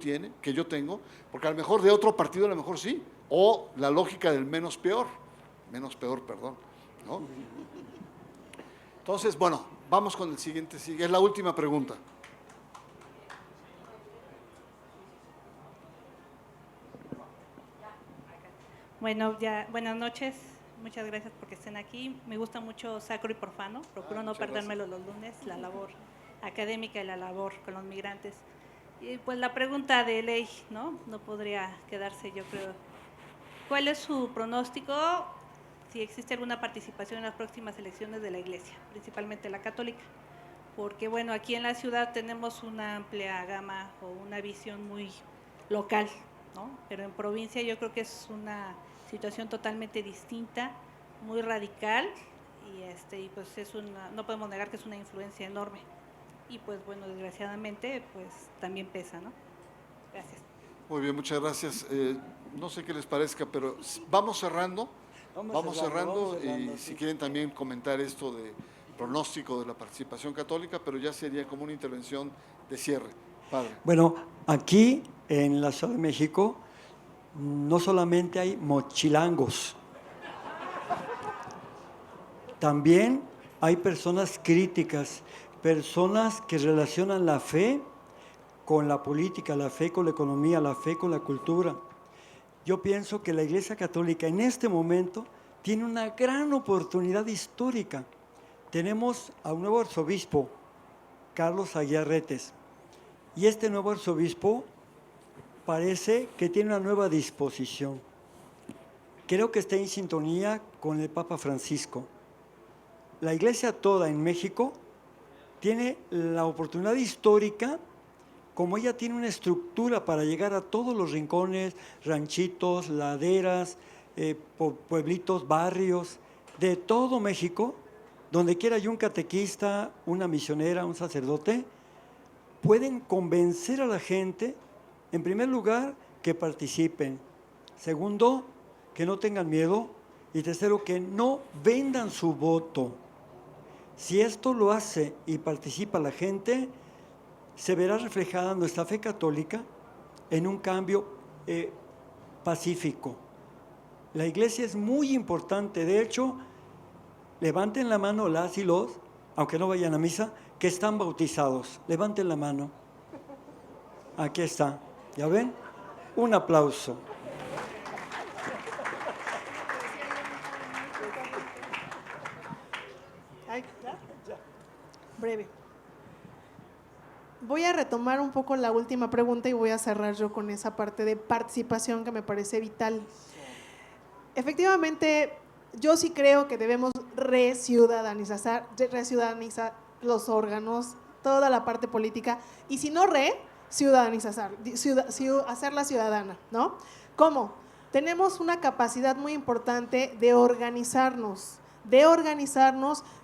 tengo, porque a lo mejor de otro partido a lo mejor sí, o la lógica del menos peor, ¿no? Entonces, bueno, vamos con el siguiente, es la última pregunta. Bueno, buenas noches, muchas gracias porque estén aquí. Me gusta mucho Sacro y Profano, procuro no perdérmelo los lunes, la labor académica y la labor con los migrantes. Y pues la pregunta de ley, ¿no? No podría quedarse, yo creo. ¿Cuál es su pronóstico si existe alguna participación en las próximas elecciones de la Iglesia, principalmente la católica? Porque bueno, aquí en la ciudad tenemos una amplia gama o una visión muy local, ¿no? Pero en provincia yo creo que es una situación totalmente distinta, muy radical y pues no podemos negar que es una influencia enorme y pues bueno, desgraciadamente pues también pesa, ¿no? Gracias. Muy bien, muchas gracias. No sé qué les parezca, pero vamos cerrando. Vamos cerrando y si quieren también comentar esto de pronóstico de la participación católica, pero ya sería como una intervención de cierre. Padre. Bueno, aquí en la Ciudad de México no solamente hay mochilangos, también hay personas críticas, personas que relacionan la fe con la política, la fe con la economía, la fe con la cultura. Yo pienso que la Iglesia Católica en este momento tiene una gran oportunidad histórica. Tenemos a un nuevo arzobispo, Carlos Aguiar Retes, y este nuevo arzobispo parece que tiene una nueva disposición. Creo que está en sintonía con el Papa Francisco. La Iglesia toda en México tiene la oportunidad histórica, como ella tiene una estructura para llegar a todos los rincones, ranchitos, laderas, pueblitos, barrios, de todo México, donde quiera hay un catequista, una misionera, un sacerdote, pueden convencer a la gente, en primer lugar, que participen. Segundo, que no tengan miedo. Y tercero, que no vendan su voto. Si esto lo hace y participa la gente, se verá reflejada nuestra fe católica en un cambio pacífico. La Iglesia es muy importante. De hecho, levanten la mano las y los, aunque no vayan a misa, que están bautizados. Levanten la mano. Aquí está. ¿Ya ven? Un aplauso. Breve. Voy a retomar un poco la última pregunta y voy a cerrar yo con esa parte de participación que me parece vital. Efectivamente, yo sí creo que debemos reciudadanizar los órganos, toda la parte política, y si no hacerla ciudadana, ¿no? ¿Cómo? Tenemos una capacidad muy importante de organizarnos.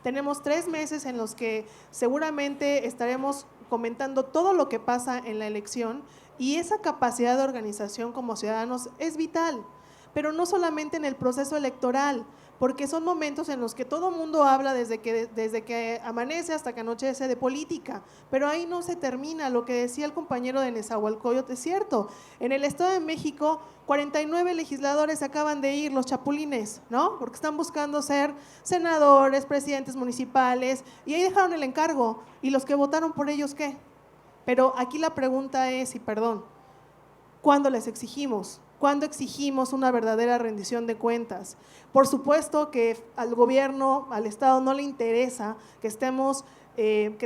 Tenemos 3 meses en los que seguramente estaremos comentando todo lo que pasa en la elección, y esa capacidad de organización como ciudadanos es vital, pero no solamente en el proceso electoral, porque son momentos en los que todo mundo habla desde que amanece hasta que anochece de política, pero ahí no se termina. Lo que decía el compañero de Nezahualcóyotl es cierto. En el Estado de México, 49 legisladores acaban de ir, los chapulines, ¿no? Porque están buscando ser senadores, presidentes municipales, y ahí dejaron el encargo. ¿Y los que votaron por ellos qué? Pero aquí la pregunta es, y perdón, ¿cuándo les exigimos? ¿Cuándo exigimos una verdadera rendición de cuentas? Por supuesto que al gobierno, al Estado no le interesa que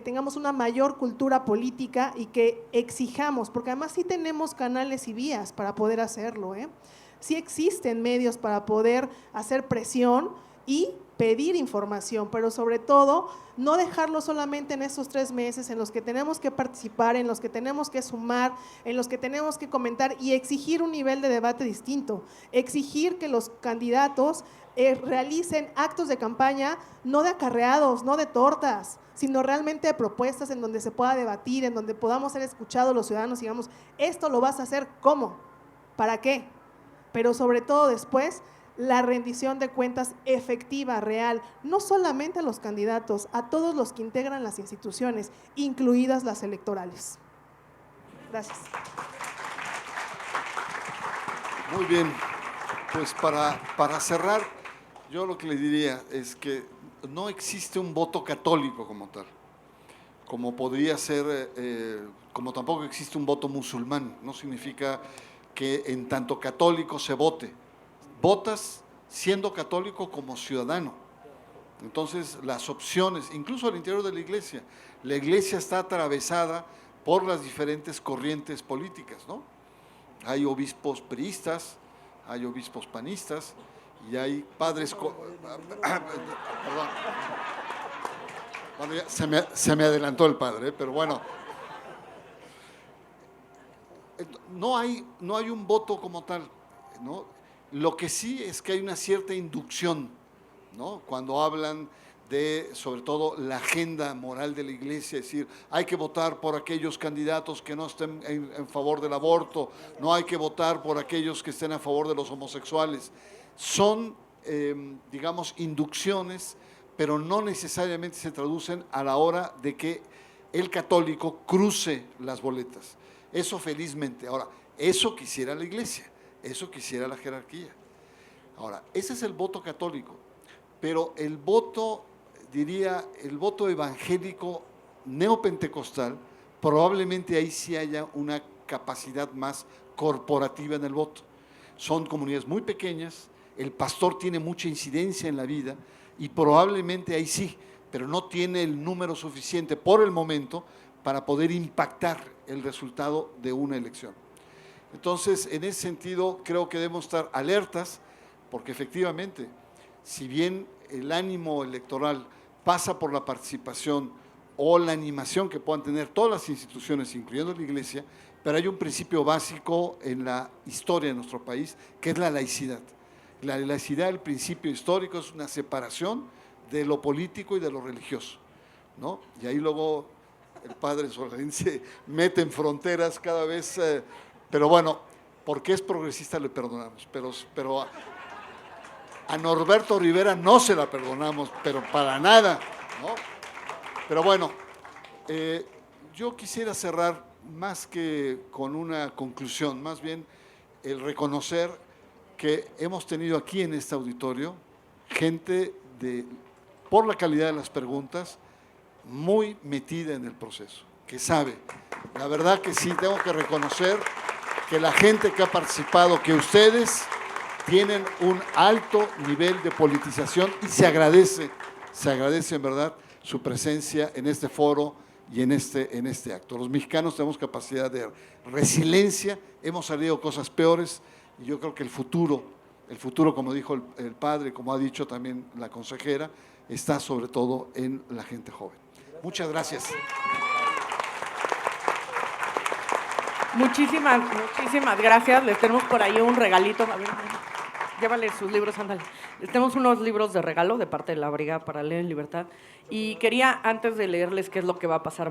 tengamos una mayor cultura política y que exijamos, porque además sí tenemos canales y vías para poder hacerlo, sí existen medios para poder hacer presión y pedir información, pero sobre todo no dejarlo solamente en estos 3 meses en los que tenemos que participar, en los que tenemos que sumar, en los que tenemos que comentar y exigir un nivel de debate distinto, exigir que los candidatos realicen actos de campaña no de acarreados, no de tortas, sino realmente de propuestas en donde se pueda debatir, en donde podamos ser escuchados los ciudadanos y digamos, esto lo vas a hacer, ¿cómo? ¿Para qué? Pero sobre todo después, la rendición de cuentas efectiva, real, no solamente a los candidatos, a todos los que integran las instituciones, incluidas las electorales. Gracias. Muy bien, pues para cerrar, yo lo que le diría es que no existe un voto católico como tal, como podría ser, como tampoco existe un voto musulmán. No significa que en tanto católico se vote. Votas siendo católico como ciudadano. Entonces, las opciones, incluso al interior de la iglesia está atravesada por las diferentes corrientes políticas, ¿no? Hay obispos priistas, hay obispos panistas y hay padres… Perdón. Bueno, ya se me adelantó el padre, pero bueno. No hay un voto como tal, ¿no? Lo que sí es que hay una cierta inducción, ¿no? Cuando hablan de, sobre todo, la agenda moral de la Iglesia, es decir, hay que votar por aquellos candidatos que no estén en favor del aborto, no hay que votar por aquellos que estén a favor de los homosexuales. Son, digamos, inducciones, pero no necesariamente se traducen a la hora de que el católico cruce las boletas. Eso felizmente. Ahora, eso quisiera la Iglesia, eso quisiera la jerarquía. Ahora, ese es el voto católico, pero el voto, diría, el voto evangélico neopentecostal, probablemente ahí sí haya una capacidad más corporativa en el voto. Son comunidades muy pequeñas, el pastor tiene mucha incidencia en la vida y probablemente ahí sí, pero no tiene el número suficiente por el momento para poder impactar el resultado de una elección. Entonces, en ese sentido, creo que debemos estar alertas, porque efectivamente, si bien el ánimo electoral pasa por la participación o la animación que puedan tener todas las instituciones, incluyendo la Iglesia, pero hay un principio básico en la historia de nuestro país, que es la laicidad. La laicidad, el principio histórico, es una separación de lo político y de lo religioso, ¿no? Y ahí luego el padre Solarín se mete en fronteras cada vez, pero bueno, porque es progresista le perdonamos, pero a Norberto Rivera no se la perdonamos, pero para nada, ¿no? Pero bueno, yo quisiera cerrar más que con una conclusión, más bien el reconocer que hemos tenido aquí en este auditorio gente por la calidad de las preguntas, muy metida en el proceso, que sabe. La verdad que sí, tengo que reconocer que la gente que ha participado, que ustedes tienen un alto nivel de politización y se agradece en verdad su presencia en este foro y en este acto. Los mexicanos tenemos capacidad de resiliencia, hemos salido cosas peores y yo creo que el futuro, como dijo el padre, como ha dicho también la consejera, está sobre todo en la gente joven. Muchas gracias. Muchísimas gracias. Les tenemos por ahí un regalito. A ver, llévale sus libros, ándale. Les tenemos unos libros de regalo de parte de la Brigada para Leer en Libertad. Y quería, antes de leerles qué es lo que va a pasar